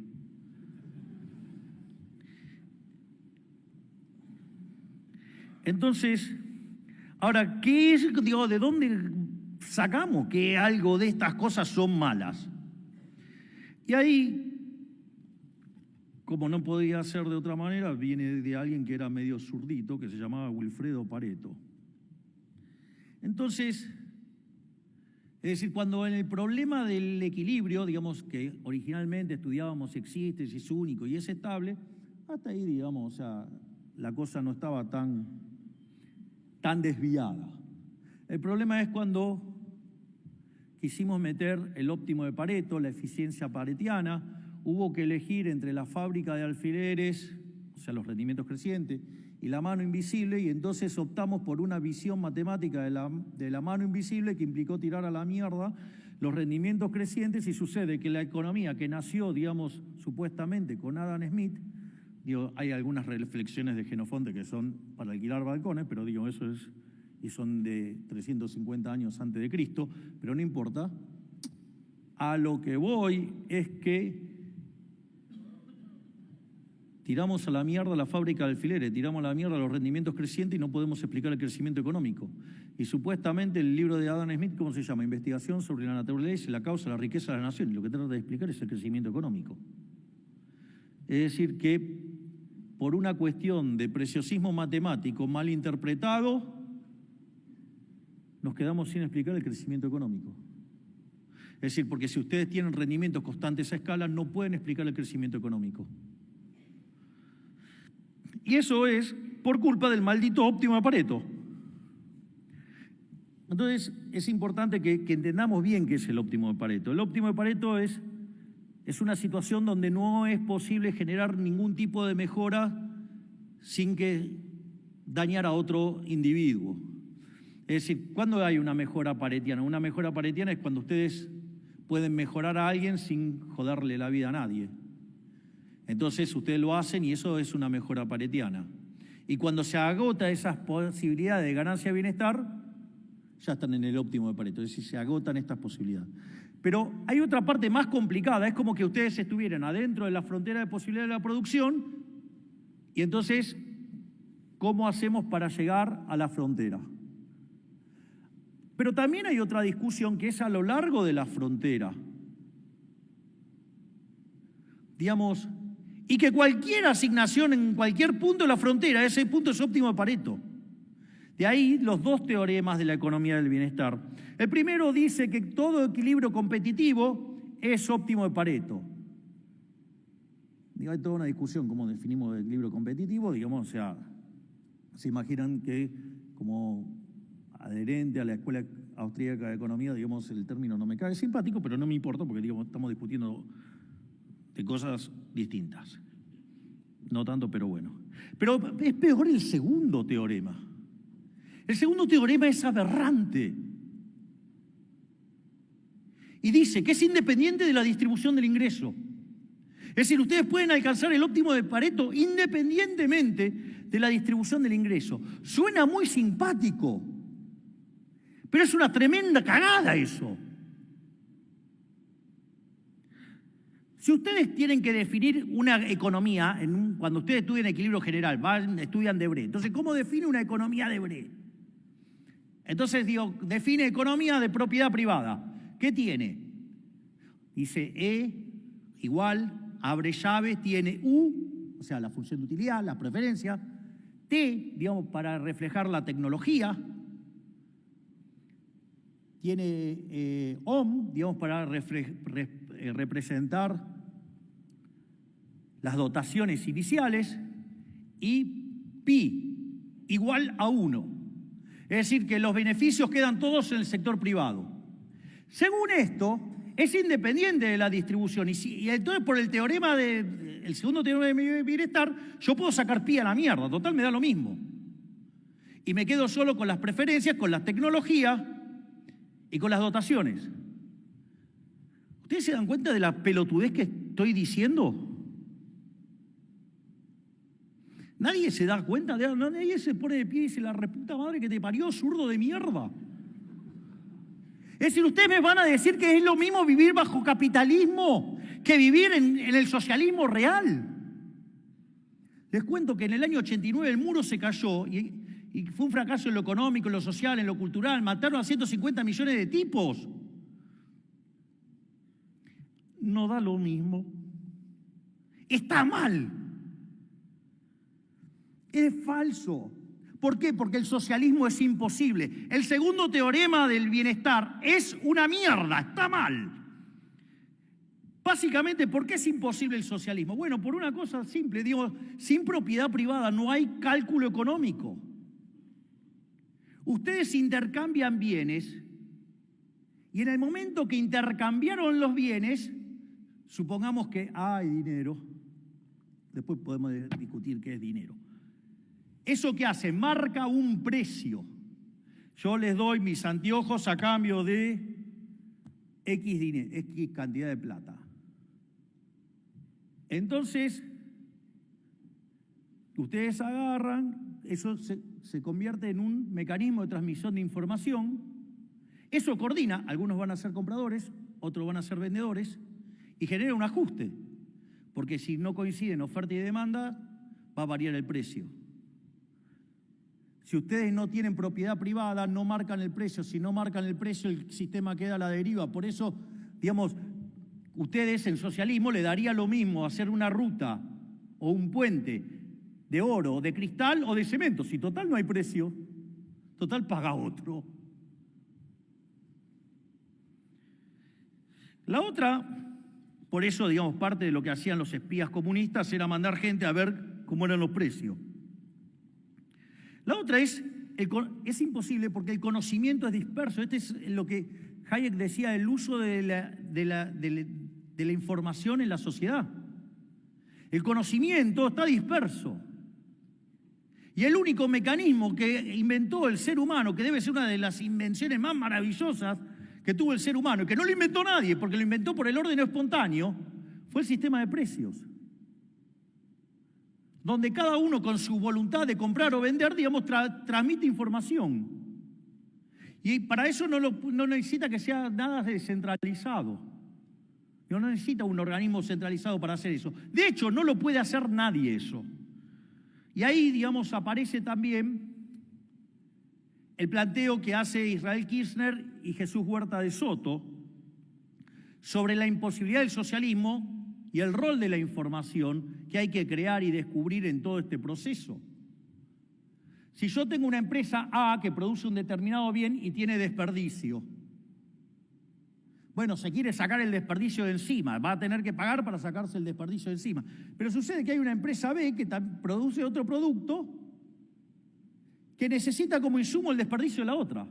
Entonces, ahora, ¿qué es? Digo, ¿de dónde sacamos que algo de estas cosas son malas? Y ahí, como no podía ser de otra manera, viene de alguien que era medio zurdito, que se llamaba Wilfredo Pareto. Entonces, es decir, cuando en el problema del equilibrio, digamos que originalmente estudiábamos si existe, si es único y es estable, hasta ahí, digamos, o sea, la cosa no estaba tan desviada. El problema es cuando quisimos meter el óptimo de Pareto, la eficiencia paretiana, hubo que elegir entre la fábrica de alfileres, o sea, los rendimientos crecientes, y la mano invisible, y entonces optamos por una visión matemática de la mano invisible que implicó tirar a la mierda los rendimientos crecientes, y sucede que la economía que nació, digamos, supuestamente con Adam Smith, digo, hay algunas reflexiones de Genofonte que son para alquilar balcones, pero digo, eso es, y son de 350 años antes de Cristo, pero no importa. A lo que voy es que tiramos a la mierda la fábrica de alfileres, tiramos a la mierda los rendimientos crecientes y no podemos explicar el crecimiento económico. Y supuestamente el libro de Adam Smith, ¿cómo se llama? Investigación sobre la naturaleza y la causa de la riqueza de la nación. Y lo que trata de explicar es el crecimiento económico. Es decir, que por una cuestión de preciosismo matemático mal interpretado, nos quedamos sin explicar el crecimiento económico. Es decir, porque si ustedes tienen rendimientos constantes a escala, no pueden explicar el crecimiento económico. Y eso es por culpa del maldito óptimo de Pareto. Entonces, es importante que entendamos bien qué es el óptimo de Pareto. El óptimo de Pareto es una situación donde no es posible generar ningún tipo de mejora sin que dañar a otro individuo. Es decir, ¿cuándo hay una mejora paretiana? Una mejora paretiana es cuando ustedes pueden mejorar a alguien sin joderle la vida a nadie. Entonces ustedes lo hacen y eso es una mejora paretiana. Y cuando se agota esas posibilidades de ganancia de bienestar, ya están en el óptimo de Pareto, es decir, se agotan estas posibilidades. Pero hay otra parte más complicada, es como que ustedes estuvieran adentro de la frontera de posibilidades de la producción y entonces, ¿cómo hacemos para llegar a la frontera? Pero también hay otra discusión que es a lo largo de la frontera. Digamos, y que cualquier asignación en cualquier punto de la frontera, ese punto es óptimo de Pareto. De ahí los dos teoremas de la economía del bienestar. El primero dice que todo equilibrio competitivo es óptimo de Pareto. Digo, hay toda una discusión cómo definimos el equilibrio competitivo, digamos, o sea, se imaginan que como adherente a la Escuela Austríaca de Economía, digamos, el término no me cae simpático, pero no me importa porque, digamos, estamos discutiendo de cosas distintas. No tanto, pero bueno. Pero es peor el segundo teorema. El segundo teorema es aberrante. Y dice que es independiente de la distribución del ingreso. Es decir, ustedes pueden alcanzar el óptimo de Pareto independientemente de la distribución del ingreso. Suena muy simpático, pero es una tremenda cagada eso. Si ustedes tienen que definir una economía, cuando ustedes estudian equilibrio general, estudian Debré, entonces, ¿cómo define una economía Debré? Entonces, digo, define economía de propiedad privada. ¿Qué tiene? Dice E igual, abre llave, tiene U, o sea, la función de utilidad, las preferencias, T, digamos, para reflejar la tecnología, tiene OM, digamos, para representar las dotaciones iniciales, y pi igual a 1. Es decir, que los beneficios quedan todos en el sector privado. Según esto, es independiente de la distribución. Y entonces, por el teorema el segundo teorema de bienestar, yo puedo sacar pi a la mierda. Total, me da lo mismo. Y me quedo solo con las preferencias, con las tecnologías y con las dotaciones. ¿Ustedes se dan cuenta de la pelotudez que estoy diciendo? Nadie se da cuenta, nadie se pone de pie y dice, la reputa madre que te parió, zurdo de mierda. Es decir, ustedes me van a decir que es lo mismo vivir bajo capitalismo que vivir en el socialismo real. Les cuento que en el año 89 el muro se cayó y fue un fracaso en lo económico, en lo social, en lo cultural. Mataron a 150 millones de tipos. No da lo mismo. Está mal. Es falso. ¿Por qué? Porque el socialismo es imposible. El segundo teorema del bienestar es una mierda, está mal. Básicamente, ¿por qué es imposible el socialismo? Bueno, por una cosa simple, digo, sin propiedad privada no hay cálculo económico. Ustedes intercambian bienes y en el momento que intercambiaron los bienes, supongamos que hay dinero, después podemos discutir qué es dinero. ¿Eso qué hace? Marca un precio. Yo les doy mis anteojos a cambio de X dinero, X cantidad de plata. Entonces, ustedes agarran, eso se convierte en un mecanismo de transmisión de información. Eso coordina, algunos van a ser compradores, otros van a ser vendedores, y genera un ajuste. Porque si no coinciden oferta y demanda, va a variar el precio. Si ustedes no tienen propiedad privada, no marcan el precio. Si no marcan el precio, el sistema queda a la deriva. Por eso, digamos, ustedes en socialismo le daría lo mismo hacer una ruta o un puente de oro, de cristal o de cemento. Si total no hay precio, total paga otro. La otra, por eso, digamos, parte de lo que hacían los espías comunistas era mandar gente a ver cómo eran los precios. La otra es imposible porque el conocimiento es disperso. Este es lo que Hayek decía, el uso de la información en la sociedad. El conocimiento está disperso. Y el único mecanismo que inventó el ser humano, que debe ser una de las invenciones más maravillosas que tuvo el ser humano, y que no lo inventó nadie, porque lo inventó por el orden espontáneo, fue el sistema de precios. Donde cada uno con su voluntad de comprar o vender, digamos, transmite información. Y para eso no necesita que sea nada descentralizado. No necesita un organismo centralizado para hacer eso. De hecho, no lo puede hacer nadie eso. Y ahí, digamos, aparece también el planteo que hace Israel Kirchner y Jesús Huerta de Soto sobre la imposibilidad del socialismo y el rol de la información que hay que crear y descubrir en todo este proceso. Si yo tengo una empresa A que produce un determinado bien y tiene desperdicio, Bueno, se quiere sacar el desperdicio de encima, va a tener que pagar para sacarse el desperdicio de encima. Pero sucede que hay una empresa B que produce otro producto que necesita como insumo el desperdicio de la otra.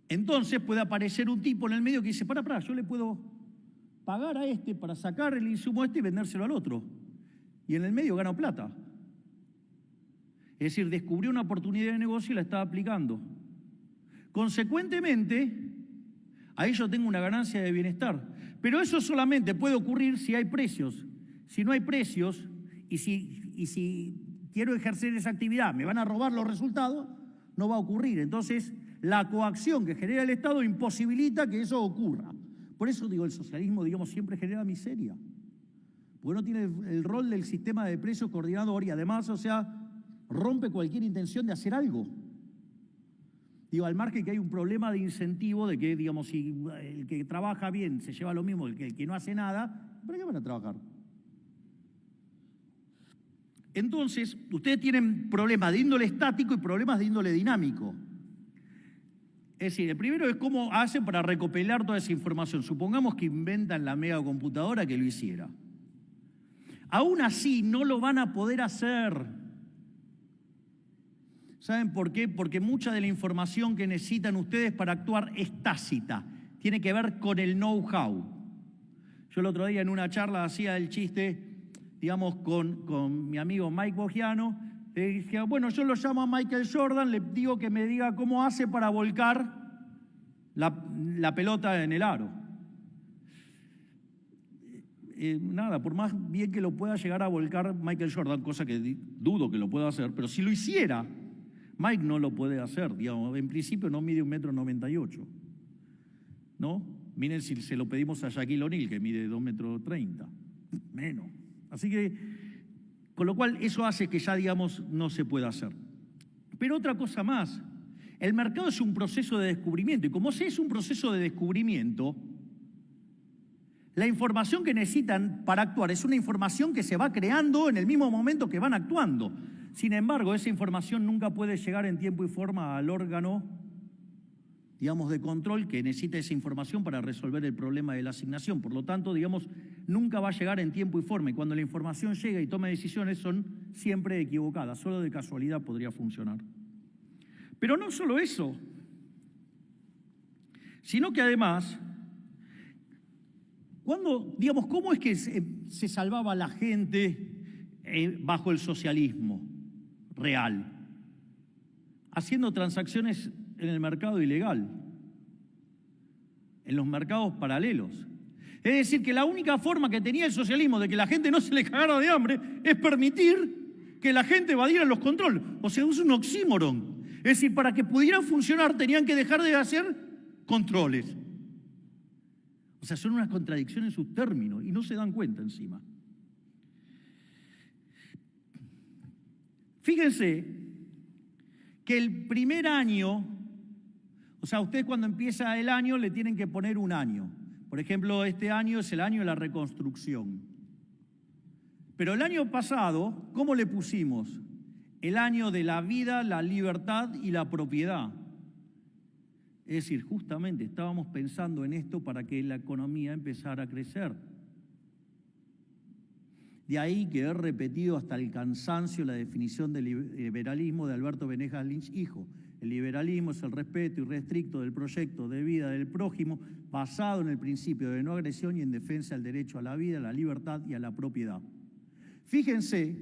Entonces puede aparecer un tipo en el medio que dice, pará, yo le puedo pagar a este para sacar el insumo este y vendérselo al otro. Y en el medio gano plata. Es decir, descubrió una oportunidad de negocio y la estaba aplicando. Consecuentemente, ahí yo tengo una ganancia de bienestar. Pero eso solamente puede ocurrir si hay precios. Si no hay precios y si quiero ejercer esa actividad, me van a robar los resultados, no va a ocurrir. Entonces, la coacción que genera el Estado imposibilita que eso ocurra. Por eso digo, el socialismo, digamos, siempre genera miseria. Porque no tiene el rol del sistema de precios coordinador y además, o sea, rompe cualquier intención de hacer algo. Digo, al margen que hay un problema de incentivo de que, digamos, si el que trabaja bien se lleva lo mismo que el que no hace nada, ¿para qué van a trabajar? Entonces, ustedes tienen problemas de índole estático y problemas de índole dinámico. Es decir, el primero es cómo hacen para recopilar toda esa información. Supongamos que inventan la megacomputadora que lo hiciera. Aún así, no lo van a poder hacer. ¿Saben por qué? Porque mucha de la información que necesitan ustedes para actuar es tácita. Tiene que ver con el know-how. Yo el otro día en una charla hacía el chiste, digamos, con mi amigo Mike Bogiano. Le dije, bueno, yo lo llamo a Michael Jordan, le digo que me diga cómo hace para volcar la pelota en el aro. Nada, por más bien que lo pueda llegar a volcar Michael Jordan, cosa que dudo que lo pueda hacer, pero si lo hiciera, Mike no lo puede hacer, digamos, en principio no mide 1,98 m, ¿no? Miren si se lo pedimos a Shaquille O'Neal, que mide 2,30 m, menos. Así que, con lo cual, eso hace que ya, digamos, no se pueda hacer. Pero otra cosa más, el mercado es un proceso de descubrimiento, y como es un proceso de descubrimiento, la información que necesitan para actuar es una información que se va creando en el mismo momento que van actuando. Sin embargo, esa información nunca puede llegar en tiempo y forma al órgano, digamos, de control que necesita esa información para resolver el problema de la asignación. Por lo tanto, digamos, nunca va a llegar en tiempo y forma. Y cuando la información llega y toma decisiones, son siempre equivocadas. Solo de casualidad podría funcionar. Pero no solo eso, sino que además, digamos, ¿cómo es que se salvaba la gente bajo el socialismo real? Haciendo transacciones en el mercado ilegal, en los mercados paralelos. Es decir, que la única forma que tenía el socialismo de que la gente no se le cagara de hambre es permitir que la gente evadiera los controles. O sea, es un oxímoron. Es decir, para que pudieran funcionar tenían que dejar de hacer controles. O sea, son unas contradicciones en sus términos y no se dan cuenta encima. Fíjense que el primer año, o sea, ustedes cuando empieza el año le tienen que poner un año. Por ejemplo, este año es el año de la reconstrucción. Pero el año pasado, ¿cómo le pusimos? El año de la vida, la libertad y la propiedad. Es decir, justamente estábamos pensando en esto para que la economía empezara a crecer. De ahí que he repetido hasta el cansancio la definición del liberalismo de Alberto Benejas Lynch, hijo. El liberalismo es el respeto irrestricto del proyecto de vida del prójimo basado en el principio de no agresión y en defensa del derecho a la vida, a la libertad y a la propiedad. Fíjense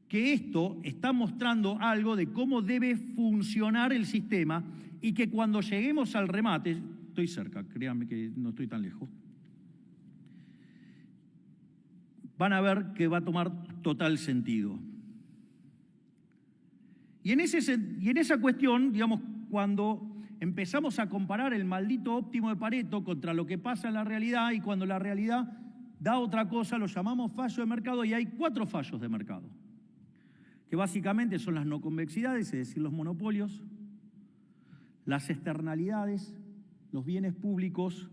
que esto está mostrando algo de cómo debe funcionar el sistema y que cuando lleguemos al remate, estoy cerca, créanme que no estoy tan lejos, van a ver que va a tomar total sentido. Y en esa cuestión, digamos, cuando empezamos a comparar el maldito óptimo de Pareto contra lo que pasa en la realidad y cuando la realidad da otra cosa, lo llamamos fallo de mercado y hay 4 fallos de mercado, que básicamente son las no convexidades, es decir, los monopolios, las externalidades, los bienes públicos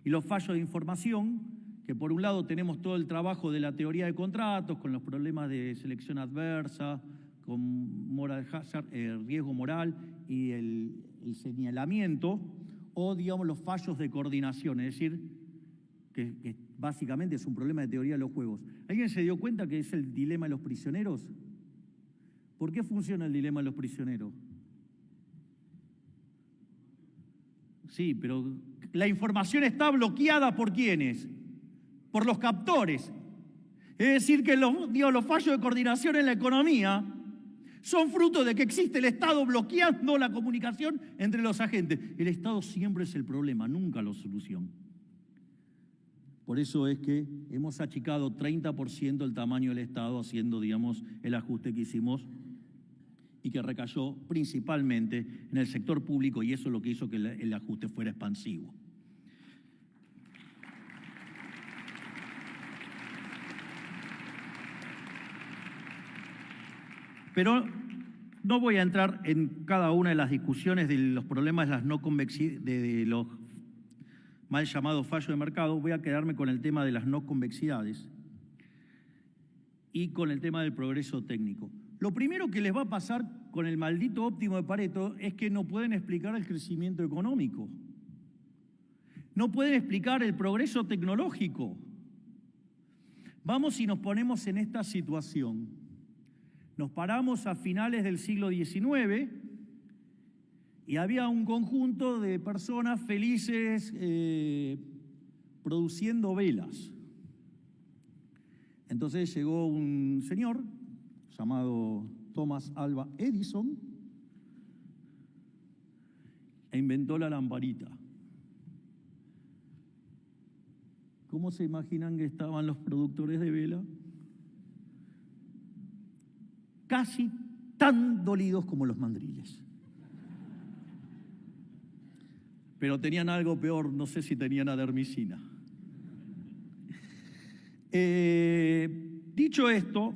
y los fallos de información, que por un lado tenemos todo el trabajo de la teoría de contratos, con los problemas de selección adversa, con moral hazard, riesgo moral y el señalamiento o, digamos, los fallos de coordinación, es decir, que básicamente es un problema de teoría de los juegos. ¿Alguien se dio cuenta que es el dilema de los prisioneros? ¿Por qué funciona el dilema de los prisioneros? Sí, pero la información está bloqueada ¿por quiénes? Por los captores. Es decir, que los fallos de coordinación en la economía son fruto de que existe el Estado bloqueando la comunicación entre los agentes. El Estado siempre es el problema, nunca la solución. Por eso es que hemos achicado 30% el tamaño del Estado haciendo, digamos, el ajuste que hicimos y que recayó principalmente en el sector público, y eso es lo que hizo que el ajuste fuera expansivo. Pero no voy a entrar en cada una de las discusiones de los problemas de las no convexidades, de los mal llamados fallos de mercado. Voy a quedarme con el tema de las no convexidades y con el tema del progreso técnico. Lo primero que les va a pasar con el maldito óptimo de Pareto es que no pueden explicar el crecimiento económico. No pueden explicar el progreso tecnológico. Vamos y nos ponemos en esta situación. Nos paramos a finales del siglo XIX y había un conjunto de personas felices produciendo velas. Entonces llegó un señor llamado Thomas Alva Edison e inventó la lamparita. ¿Cómo se imaginan que estaban los productores de vela? Casi tan dolidos como los mandriles. Pero tenían algo peor, no sé si tenían adermicina. Dicho esto,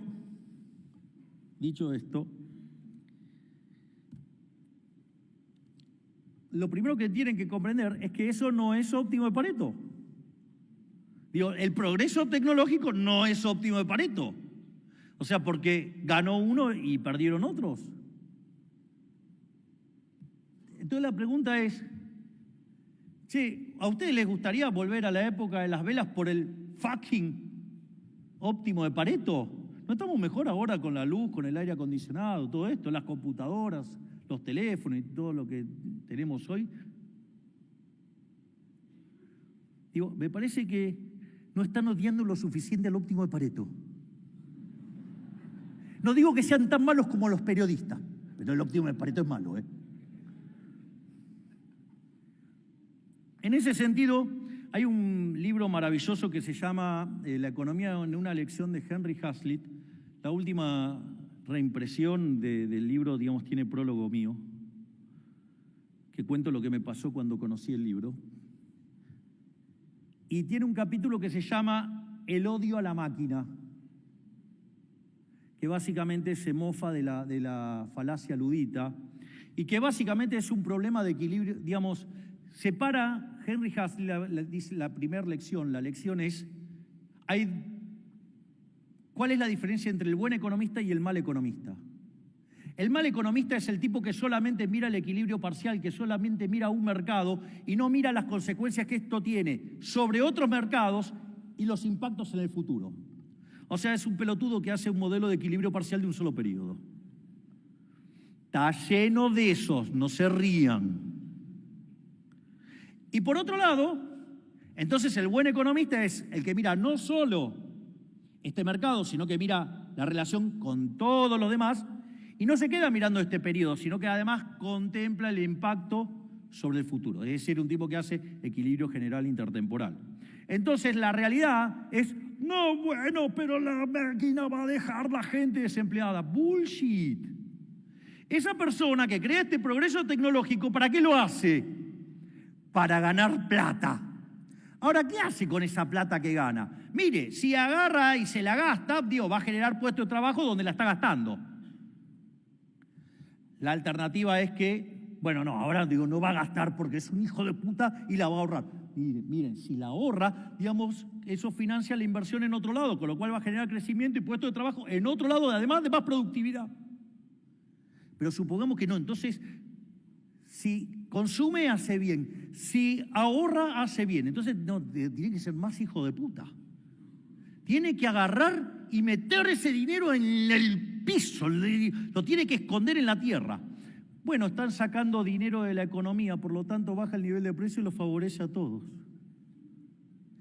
lo primero que tienen que comprender es que eso no es óptimo de Pareto. Digo, el progreso tecnológico no es óptimo de Pareto. O sea, porque ganó uno y perdieron otros. Entonces la pregunta es, che, ¿a ustedes les gustaría volver a la época de las velas por el fucking óptimo de Pareto? ¿No estamos mejor ahora con la luz, con el aire acondicionado, todo esto, las computadoras, los teléfonos y todo lo que tenemos hoy? Digo, me parece que no están odiando lo suficiente al óptimo de Pareto. No digo que sean tan malos como los periodistas, pero el óptimo de Pareto es malo, ¿eh? En ese sentido, hay un libro maravilloso que se llama La economía en una lección de Henry Hazlitt. La última reimpresión del libro, digamos, tiene prólogo mío, que cuento lo que me pasó cuando conocí el libro. Y tiene un capítulo que se llama El odio a la máquina, que básicamente se mofa de la falacia ludita y que básicamente es un problema de equilibrio, digamos, separa Henry Hazlitt, dice la primera lección, la lección es, ¿cuál es la diferencia entre el buen economista y el mal economista? El mal economista es el tipo que solamente mira el equilibrio parcial, que solamente mira un mercado y no mira las consecuencias que esto tiene sobre otros mercados y los impactos en el futuro. O sea, es un pelotudo que hace un modelo de equilibrio parcial de un solo periodo. Está lleno de esos, no se rían. Y por otro lado, entonces el buen economista es el que mira no solo este mercado, sino que mira la relación con todos los demás y no se queda mirando este periodo, sino que además contempla el impacto sobre el futuro. Es decir, un tipo que hace equilibrio general intertemporal. Entonces la realidad es, no, bueno, pero la máquina va a dejar la gente desempleada. Bullshit. Esa persona que crea este progreso tecnológico, ¿para qué lo hace? Para ganar plata. Ahora, ¿qué hace con esa plata que gana? Mire, si agarra y se la gasta, digo, va a generar puestos de trabajo donde la está gastando. La alternativa es que, bueno, no, ahora digo, no va a gastar porque es un hijo de puta y la va a ahorrar. Miren, si la ahorra, digamos, eso financia la inversión en otro lado, con lo cual va a generar crecimiento y puestos de trabajo en otro lado, además de más productividad. Pero supongamos que no. Entonces, si consume, hace bien. Si ahorra, hace bien. Entonces, no, tiene que ser más hijo de puta. Tiene que agarrar y meter ese dinero en el piso, lo tiene que esconder en la tierra. Bueno, están sacando dinero de la economía, por lo tanto baja el nivel de precio y lo favorece a todos.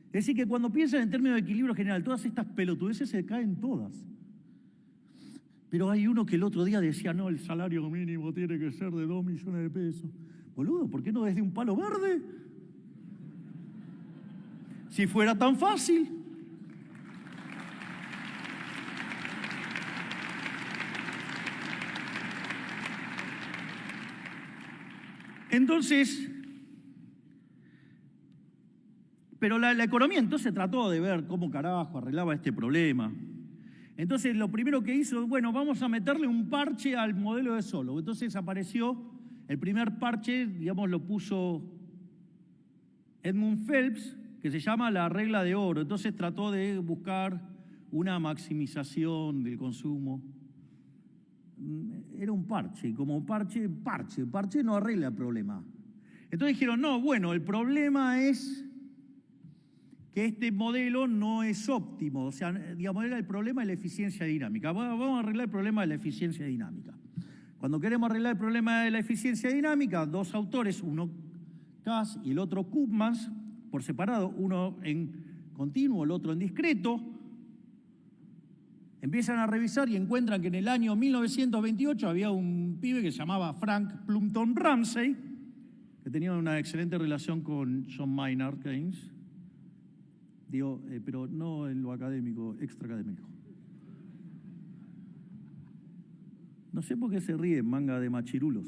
Es decir, que cuando piensan en términos de equilibrio general, todas estas pelotudeces se caen todas. Pero hay uno que el otro día decía, no, el salario mínimo tiene que ser de 2 millones de pesos. Boludo, ¿por qué no desde un palo verde? Si fuera tan fácil. Entonces, pero la economía entonces trató de ver cómo carajo arreglaba este problema. Entonces lo primero que hizo, bueno, vamos a meterle un parche al modelo de Solow. Entonces apareció, el primer parche, digamos, lo puso Edmund Phelps, que se llama la regla de oro. Entonces trató de buscar una maximización del consumo. Era un parche, y como parche no arregla el problema. Entonces dijeron, no, bueno, el problema es que este modelo no es óptimo. O sea, digamos, era el problema de la eficiencia dinámica. Vamos a arreglar el problema de la eficiencia dinámica. Cuando queremos arreglar el problema de la eficiencia dinámica, dos autores, uno Cass y el otro Koopmans, por separado, uno en continuo, el otro en discreto, empiezan a revisar y encuentran que en el año 1928 había un pibe que se llamaba Frank Plumpton Ramsey, que tenía una excelente relación con John Maynard Keynes, digo, pero no en lo académico, extraacadémico. No sé por qué se ríe, manga de machirulos.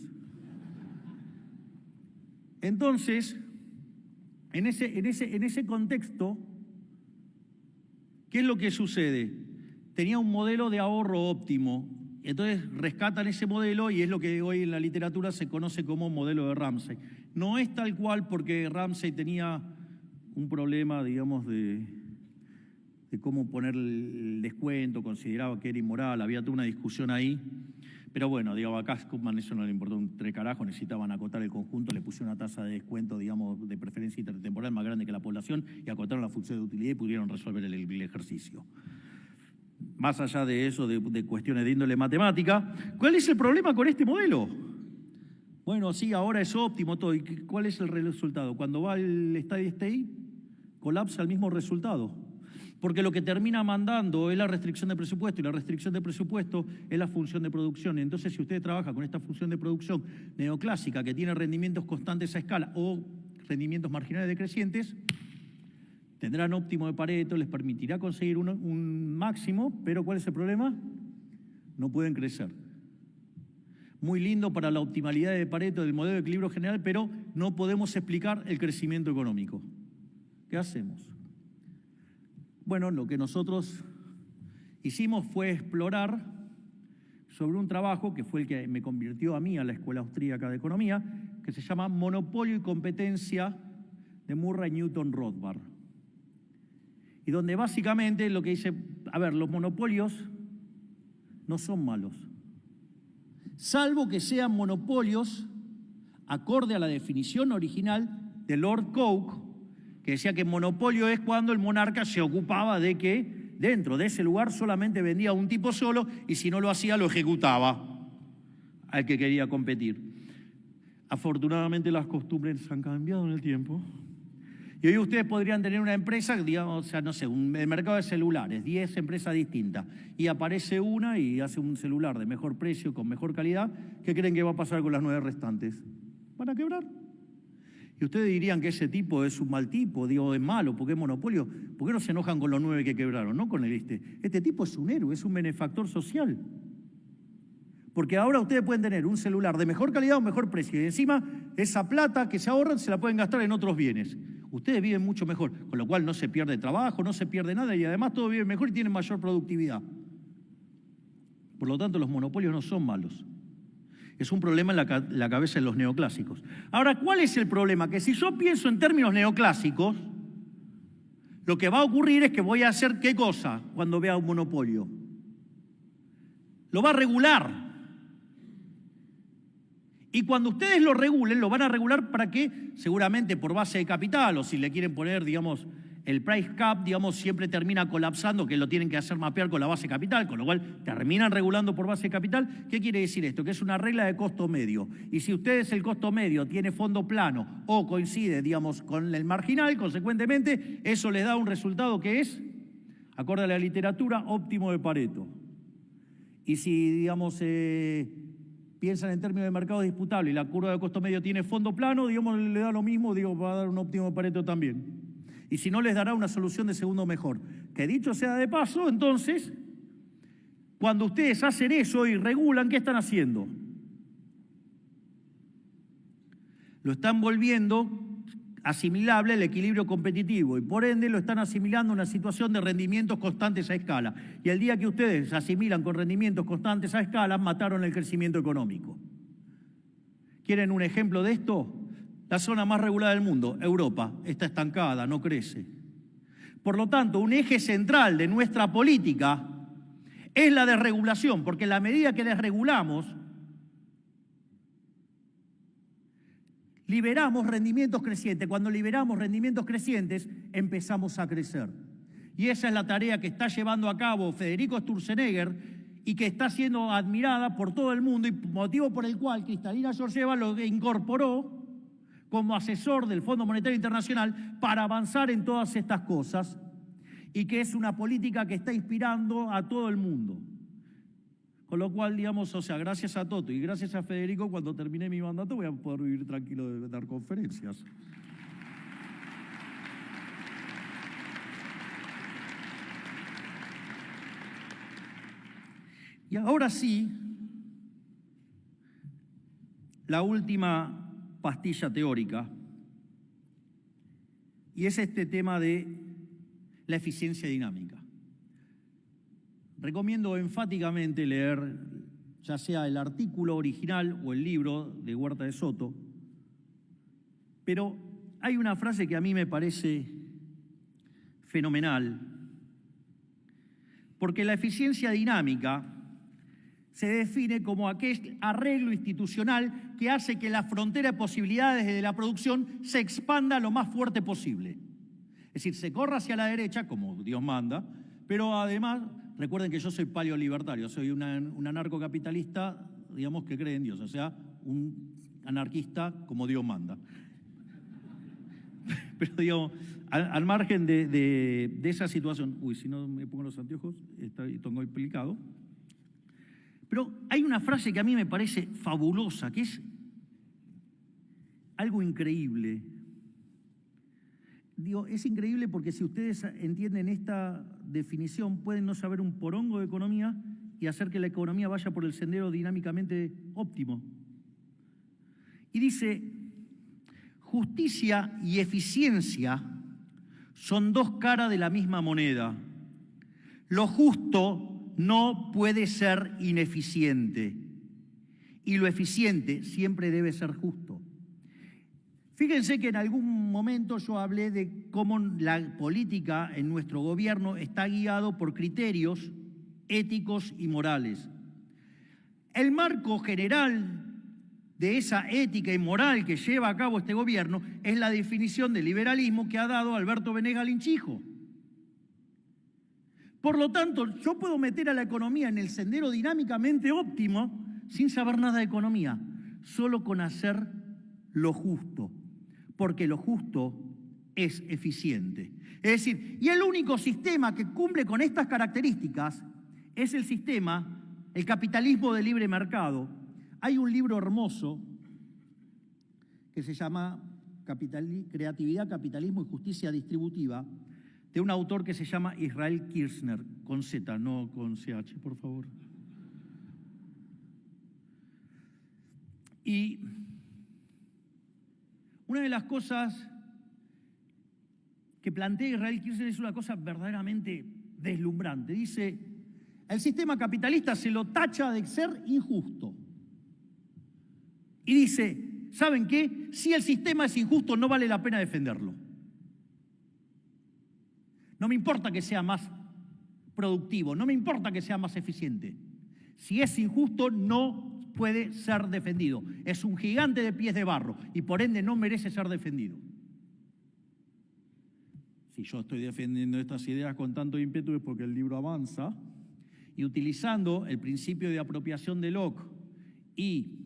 Entonces, en ese contexto, ¿qué es lo que sucede? Tenía un modelo de ahorro óptimo. Entonces rescatan ese modelo y es lo que hoy en la literatura se conoce como modelo de Ramsey. No es tal cual porque Ramsey tenía un problema, digamos, de cómo poner el descuento, consideraba que era inmoral, había toda una discusión ahí. Pero bueno, digamos, acá a Koopman eso no le importó un tres carajos, necesitaban acotar el conjunto, le pusieron una tasa de descuento, digamos, de preferencia intertemporal más grande que la población y acotaron la función de utilidad y pudieron resolver el ejercicio. Más allá de eso, de cuestiones de índole matemática, ¿cuál es el problema con este modelo? Bueno, sí, ahora es óptimo todo. ¿Y cuál es el resultado? Cuando va el steady state, colapsa el mismo resultado. Porque lo que termina mandando es la restricción de presupuesto, y la restricción de presupuesto es la función de producción. Entonces, si usted trabaja con esta función de producción neoclásica que tiene rendimientos constantes a escala o rendimientos marginales decrecientes, tendrán óptimo de Pareto, les permitirá conseguir un máximo, pero ¿cuál es el problema? No pueden crecer. Muy lindo para la optimalidad de Pareto del modelo de equilibrio general, pero no podemos explicar el crecimiento económico. ¿Qué hacemos? Bueno, lo que nosotros hicimos fue explorar sobre un trabajo que fue el que me convirtió a mí a la Escuela Austríaca de Economía, que se llama Monopolio y Competencia de Murray Newton Rothbard. Y donde básicamente lo que dice, a ver, los monopolios no son malos, salvo que sean monopolios acorde a la definición original de Lord Coke, que decía que monopolio es cuando el monarca se ocupaba de que dentro de ese lugar solamente vendía a un tipo solo y si no lo hacía lo ejecutaba al que quería competir. Afortunadamente las costumbres han cambiado en el tiempo y hoy ustedes podrían tener una empresa, digamos, o sea, no sé, el mercado de celulares, 10 empresas distintas y aparece una y hace un celular de mejor precio, con mejor calidad. ¿Qué creen que va a pasar con las 9 restantes? Van a quebrar. Y ustedes dirían que ese tipo es un mal tipo, digo, es malo, porque es monopolio. ¿Por qué no se enojan con los 9 que quebraron, no con el este? Este tipo es un héroe, es un benefactor social. Porque ahora ustedes pueden tener un celular de mejor calidad o mejor precio y encima esa plata que se ahorran se la pueden gastar en otros bienes. Ustedes viven mucho mejor, con lo cual no se pierde trabajo, no se pierde nada y además todos viven mejor y tienen mayor productividad. Por lo tanto, los monopolios no son malos. Es un problema en la cabeza de los neoclásicos. Ahora, ¿cuál es el problema? Que si yo pienso en términos neoclásicos, lo que va a ocurrir es que voy a hacer ¿qué cosa cuando vea un monopolio? Lo va a regular. Y cuando ustedes lo regulen, lo van a regular para que, seguramente por base de capital, o si le quieren poner, digamos, el price cap, digamos, siempre termina colapsando, que lo tienen que hacer mapear con la base de capital, con lo cual terminan regulando por base de capital. ¿Qué quiere decir esto? Que es una regla de costo medio. Y si ustedes el costo medio tiene fondo plano o coincide, digamos, con el marginal, consecuentemente, eso les da un resultado que es, acorde a la literatura, óptimo de Pareto. Y si, digamos, piensan en términos de mercado disputable y la curva de costo medio tiene fondo plano, digamos, le da lo mismo, digo, va a dar un óptimo de Pareto también. Y si no, les dará una solución de segundo mejor. Que dicho sea de paso, entonces, cuando ustedes hacen eso y regulan, ¿qué están haciendo? Lo están volviendo asimilable al equilibrio competitivo y por ende lo están asimilando a una situación de rendimientos constantes a escala. Y el día que ustedes asimilan con rendimientos constantes a escala, mataron el crecimiento económico. ¿Quieren un ejemplo de esto? La zona más regulada del mundo, Europa, está estancada, no crece. Por lo tanto, un eje central de nuestra política es la desregulación, porque en la medida que desregulamos, liberamos rendimientos crecientes. Cuando liberamos rendimientos crecientes, empezamos a crecer. Y esa es la tarea que está llevando a cabo Federico Sturzenegger y que está siendo admirada por todo el mundo y motivo por el cual Kristalina Georgieva lo incorporó como asesor del Fondo Monetario Internacional para avanzar en todas estas cosas y que es una política que está inspirando a todo el mundo. Con lo cual, digamos, o sea, gracias a Toto y gracias a Federico, cuando termine mi mandato voy a poder vivir tranquilo de dar conferencias. Y ahora sí, la última pastilla teórica, y es este tema de la eficiencia dinámica. Recomiendo enfáticamente leer ya sea el artículo original o el libro de Huerta de Soto, pero hay una frase que a mí me parece fenomenal, porque la eficiencia dinámica se define como aquel arreglo institucional que hace que la frontera de posibilidades de la producción se expanda lo más fuerte posible. Es decir, se corra hacia la derecha, como Dios manda, pero además, recuerden que yo soy paleolibertario, soy un anarcocapitalista, digamos, que cree en Dios, o sea, un anarquista como Dios manda. Pero, digamos, al margen de esa situación, si no me pongo los anteojos, tengo explicado. Pero hay una frase que a mí me parece fabulosa, que es algo increíble. Digo, es increíble porque si ustedes entienden esta definición, pueden no saber un porongo de economía y hacer que la economía vaya por el sendero dinámicamente óptimo. Y dice, justicia y eficiencia son dos caras de la misma moneda. Lo justo no puede ser ineficiente y lo eficiente siempre debe ser justo. Fíjense que en algún momento yo hablé de cómo la política en nuestro gobierno está guiado por criterios éticos y morales. El marco general de esa ética y moral que lleva a cabo este gobierno es la definición de liberalismo que ha dado Alberto Venegas Linchijo. Por lo tanto, yo puedo meter a la economía en el sendero dinámicamente óptimo sin saber nada de economía, solo con hacer lo justo, porque lo justo es eficiente. Es decir, y el único sistema que cumple con estas características es el sistema, el capitalismo de libre mercado. Hay un libro hermoso que se llama Creatividad, Capitalismo y Justicia Distributiva, de un autor que se llama Israel Kirzner, con Z, no con CH, por favor. Y una de las cosas que plantea Israel Kirzner es una cosa verdaderamente deslumbrante. Dice, el sistema capitalista se lo tacha de ser injusto. Y dice, ¿saben qué? Si el sistema es injusto, no vale la pena defenderlo. No me importa que sea más productivo, no me importa que sea más eficiente. Si es injusto, no puede ser defendido. Es un gigante de pies de barro y por ende no merece ser defendido. Si yo estoy defendiendo estas ideas con tanto ímpetu es porque el libro avanza y utilizando el principio de apropiación de Locke y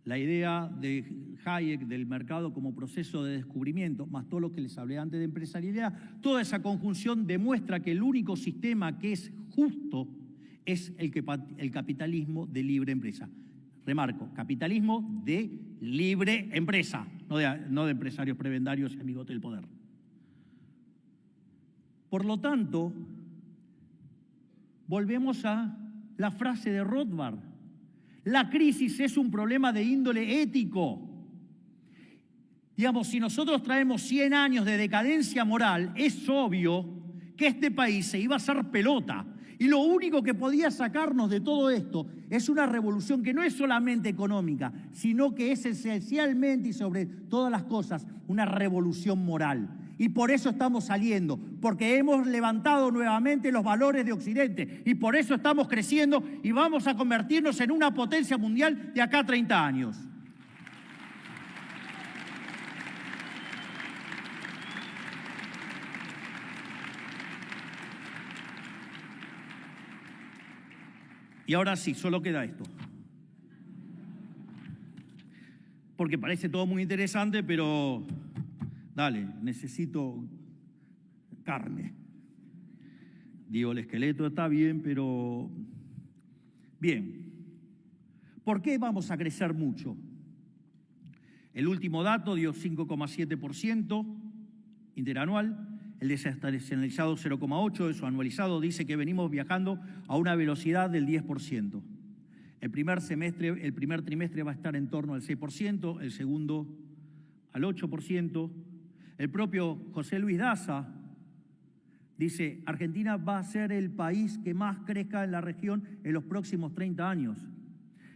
la idea de Hayek del mercado como proceso de descubrimiento, más todo lo que les hablé antes de empresarialidad, toda esa conjunción demuestra que el único sistema que es justo es el capitalismo de libre empresa. Remarco, capitalismo de libre empresa, no de empresarios prebendarios y amigotes del poder. Por lo tanto, volvemos a la frase de Rothbard. La crisis es un problema de índole ético. Digamos, si nosotros traemos 100 años de decadencia moral, es obvio que este país se iba a hacer pelota. Y lo único que podía sacarnos de todo esto es una revolución que no es solamente económica, sino que es esencialmente y sobre todas las cosas una revolución moral. Y por eso estamos saliendo, porque hemos levantado nuevamente los valores de Occidente y por eso estamos creciendo y vamos a convertirnos en una potencia mundial de acá a 30 años. Y ahora sí, solo queda esto. Porque parece todo muy interesante, pero dale, necesito carne. Digo, el esqueleto está bien, pero... Bien. ¿Por qué vamos a crecer mucho? El último dato dio 5,7% interanual. El desestacionalizado 0,8%, eso anualizado, dice que venimos viajando a una velocidad del 10%. El primer trimestre va a estar en torno al 6%, el segundo al 8%. El propio José Luis Daza dice, Argentina va a ser el país que más crezca en la región en los próximos 30 años.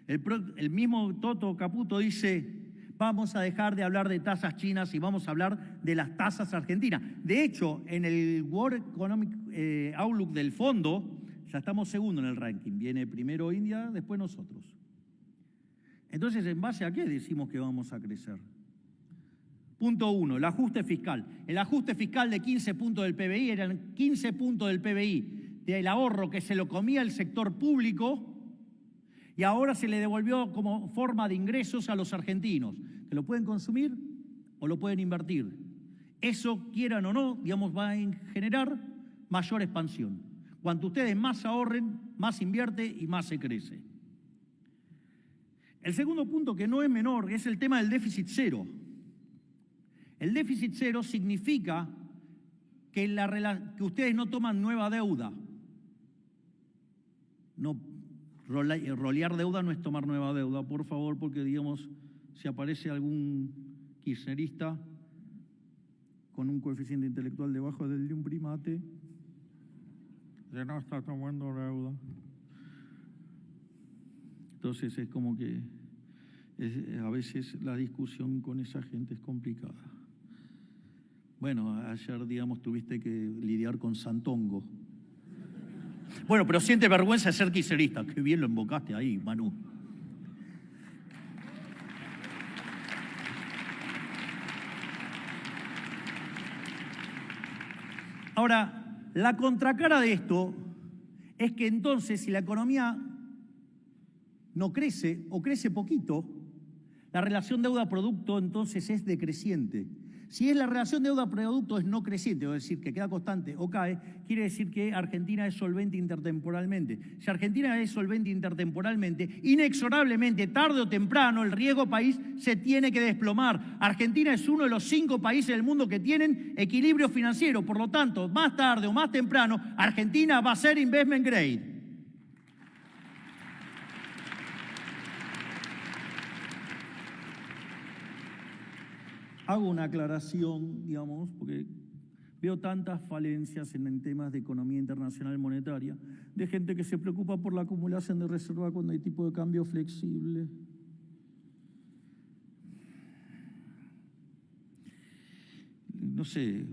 El mismo Toto Caputo dice, vamos a dejar de hablar de tasas chinas y vamos a hablar de las tasas argentinas. De hecho, en el World Economic Outlook del fondo, ya estamos segundo en el ranking. Viene primero India, después nosotros. Entonces, ¿en base a qué decimos que vamos a crecer? Punto 1, el ajuste fiscal. El ajuste fiscal de 15 puntos del PBI eran 15 puntos del PBI del ahorro que se lo comía el sector público y ahora se le devolvió como forma de ingresos a los argentinos, que lo pueden consumir o lo pueden invertir. Eso, quieran o no, digamos, va a generar mayor expansión. Cuanto ustedes más ahorren, más invierte y más se crece. El segundo punto, que no es menor, es el tema del déficit cero. El déficit cero significa que ustedes no toman nueva deuda. No, rolear deuda no es tomar nueva deuda, por favor, porque digamos, si aparece algún kirchnerista con un coeficiente intelectual debajo del de un primate, ya no está tomando deuda. Entonces es como que a veces la discusión con esa gente es complicada. Bueno, ayer, digamos, tuviste que lidiar con Santongo. Bueno, pero siente vergüenza de ser kirchnerista. Qué bien lo invocaste ahí, Manu. Ahora, la contracara de esto es que entonces, si la economía no crece o crece poquito, la relación deuda-producto entonces es decreciente. Si es la relación deuda-producto es no creciente, es decir, que queda constante o cae, quiere decir que Argentina es solvente intertemporalmente. Si Argentina es solvente intertemporalmente, inexorablemente, tarde o temprano, el riesgo país se tiene que desplomar. Argentina es uno de los 5 países del mundo que tienen equilibrio financiero. Por lo tanto, más tarde o más temprano, Argentina va a ser investment grade. Hago una aclaración, digamos, porque veo tantas falencias en temas de economía internacional monetaria, de gente que se preocupa por la acumulación de reserva cuando hay tipo de cambio flexible. No sé,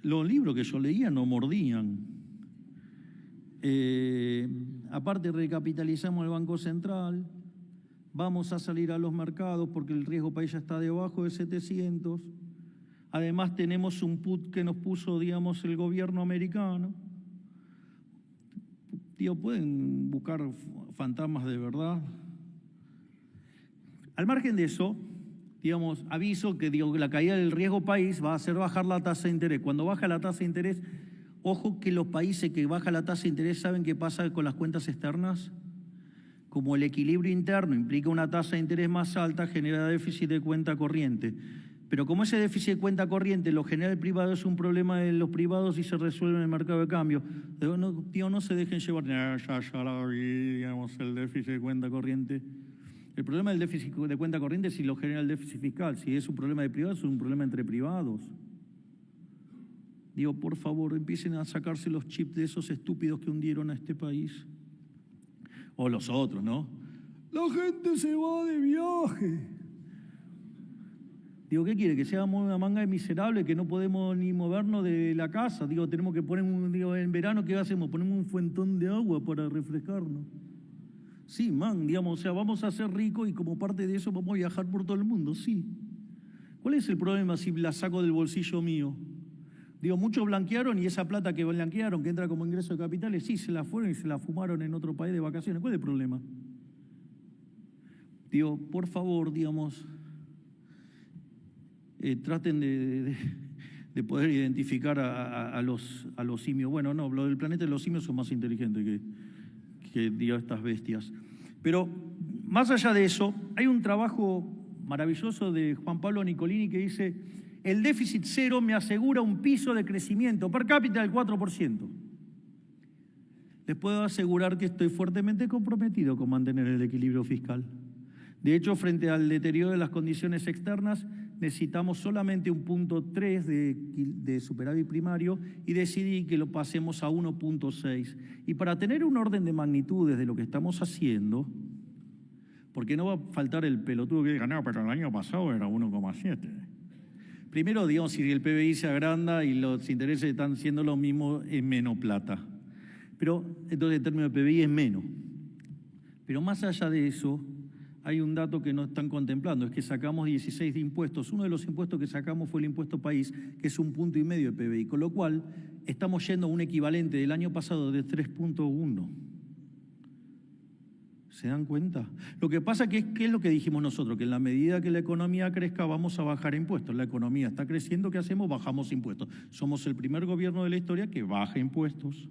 los libros que yo leía no mordían. aparte recapitalizamos el Banco Central, vamos a salir a los mercados porque el riesgo país ya está debajo de 700. Además tenemos un put que nos puso, digamos, el gobierno americano. Digo, pueden buscar fantasmas de verdad. Al margen de eso, digamos, aviso que la caída del riesgo país va a hacer bajar la tasa de interés. Cuando baja la tasa de interés, ojo que los países que baja la tasa de interés, ¿saben qué pasa con las cuentas externas? Como el equilibrio interno implica una tasa de interés más alta, genera déficit de cuenta corriente. Pero como ese déficit de cuenta corriente lo genera el privado, es un problema de los privados y se resuelve en el mercado de cambio. No se dejen llevar, ya la vi, digamos, el déficit de cuenta corriente. El problema del déficit de cuenta corriente es si lo genera el déficit fiscal. Si es un problema de privados, es un problema entre privados. Digo, por favor, empiecen a sacarse los chips de esos estúpidos que hundieron a este país. O los otros, ¿no? La gente se va de viaje. Digo, ¿qué quiere? ¿Que seamos una manga de miserables que no podemos ni movernos de la casa? Digo, tenemos que poner en verano, ¿qué hacemos? Ponemos un fuentón de agua para refrescarnos. Sí, digamos, o sea, vamos a ser ricos y como parte de eso vamos a viajar por todo el mundo, sí. ¿Cuál es el problema si la saco del bolsillo mío? Digo, muchos blanquearon y esa plata que blanquearon, que entra como ingreso de capitales, sí, se la fueron y se la fumaron en otro país de vacaciones. ¿Cuál es el problema? Digo, por favor, digamos, traten de poder identificar a los simios. Bueno, no, lo del planeta de los simios son más inteligentes que digo, estas bestias. Pero más allá de eso, hay un trabajo maravilloso de Juan Pablo Nicolini que dice: el déficit cero me asegura un piso de crecimiento per cápita del 4%. Les puedo asegurar que estoy fuertemente comprometido con mantener el equilibrio fiscal. De hecho, frente al deterioro de las condiciones externas, necesitamos solamente un 0.3 de superávit primario y decidí que lo pasemos a 1.6. Y para tener un orden de magnitudes de lo que estamos haciendo, porque no va a faltar el pelotudo que diga, no, pero el año pasado era 1,7. Primero, digamos, si el PBI se agranda y los intereses están siendo lo mismo, es menos plata. Pero entonces el término de PBI es menos. Pero más allá de eso, hay un dato que no están contemplando, es que sacamos 16 de impuestos. Uno de los impuestos que sacamos fue el impuesto país, que es 1,5 puntos de PBI, con lo cual estamos yendo a un equivalente del año pasado de 3.1. ¿Se dan cuenta? Lo que pasa que ¿qué es lo que dijimos nosotros? Que en la medida que la economía crezca vamos a bajar impuestos. La economía está creciendo, ¿qué hacemos? Bajamos impuestos. Somos el primer gobierno de la historia que baja impuestos.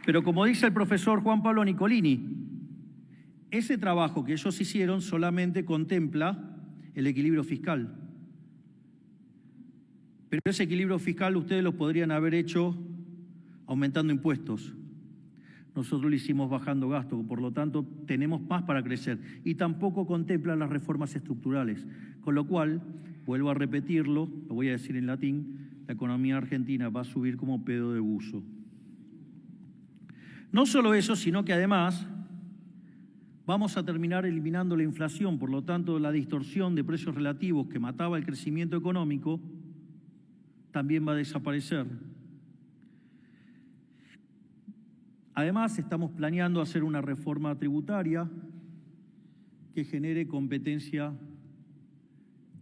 Pero como dice el profesor Juan Pablo Nicolini, ese trabajo que ellos hicieron solamente contempla el equilibrio fiscal. Pero ese equilibrio fiscal ustedes lo podrían haber hecho aumentando impuestos. Nosotros lo hicimos bajando gastos, por lo tanto tenemos más para crecer. Y tampoco contempla las reformas estructurales. Con lo cual, vuelvo a repetirlo, lo voy a decir en latín, la economía argentina va a subir como pedo de buzo. No solo eso, sino que además vamos a terminar eliminando la inflación, por lo tanto la distorsión de precios relativos que mataba el crecimiento económico también va a desaparecer. Además, estamos planeando hacer una reforma tributaria que genere competencia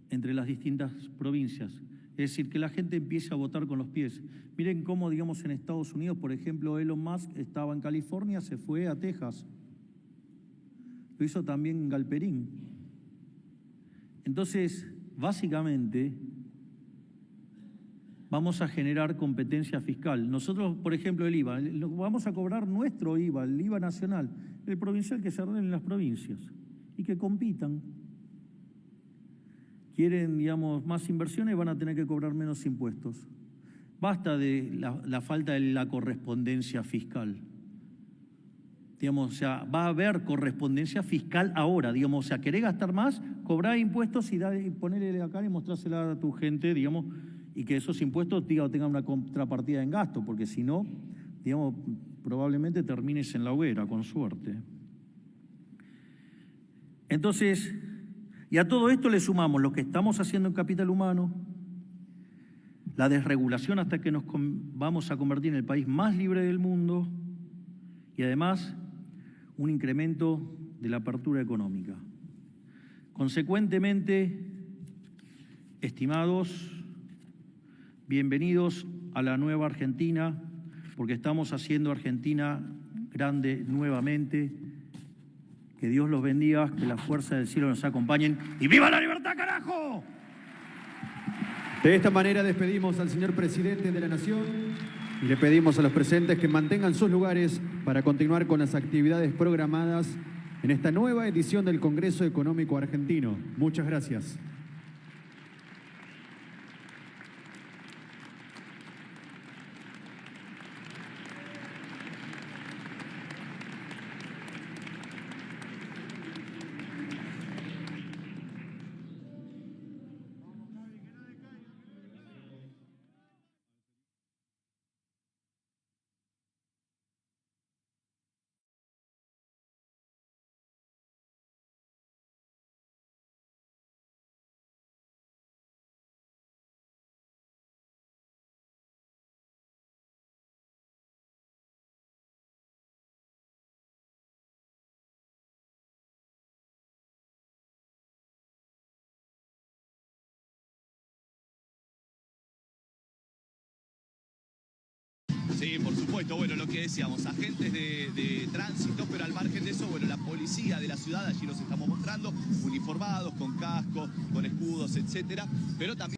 entre las distintas provincias. Es decir, que la gente empiece a votar con los pies. Miren cómo, digamos, en Estados Unidos, por ejemplo, Elon Musk estaba en California, se fue a Texas. Lo hizo también en Galperín. Entonces, básicamente, vamos a generar competencia fiscal. Nosotros, por ejemplo, el IVA, vamos a cobrar nuestro IVA, el IVA nacional, el provincial que se ordene en las provincias y que compitan. Quieren, digamos, más inversiones, van a tener que cobrar menos impuestos. Basta de la falta de la correspondencia fiscal. Digamos, o sea, va a haber correspondencia fiscal ahora, digamos, o sea, querés gastar más, cobrar impuestos y ponerle acá y mostrársela a tu gente, digamos, y que esos impuestos, digamos, tengan una contrapartida en gasto, porque si no, digamos, probablemente termines en la hoguera, con suerte. Entonces, y a todo esto le sumamos lo que estamos haciendo en capital humano, la desregulación hasta que nos vamos a convertir en el país más libre del mundo y además un incremento de la apertura económica. Consecuentemente, estimados, bienvenidos a la nueva Argentina, porque estamos haciendo Argentina grande nuevamente. Que Dios los bendiga, que las fuerzas del cielo nos acompañen y ¡viva la libertad, carajo! De esta manera despedimos al señor presidente de la Nación y le pedimos a los presentes que mantengan sus lugares para continuar con las actividades programadas en esta nueva edición del Congreso Económico Argentino. Muchas gracias. Sí, por supuesto. Bueno, lo que decíamos, agentes de tránsito, pero al margen de eso, bueno, la policía de la ciudad, allí nos estamos mostrando, uniformados, con casco, con escudos, etcétera, pero también...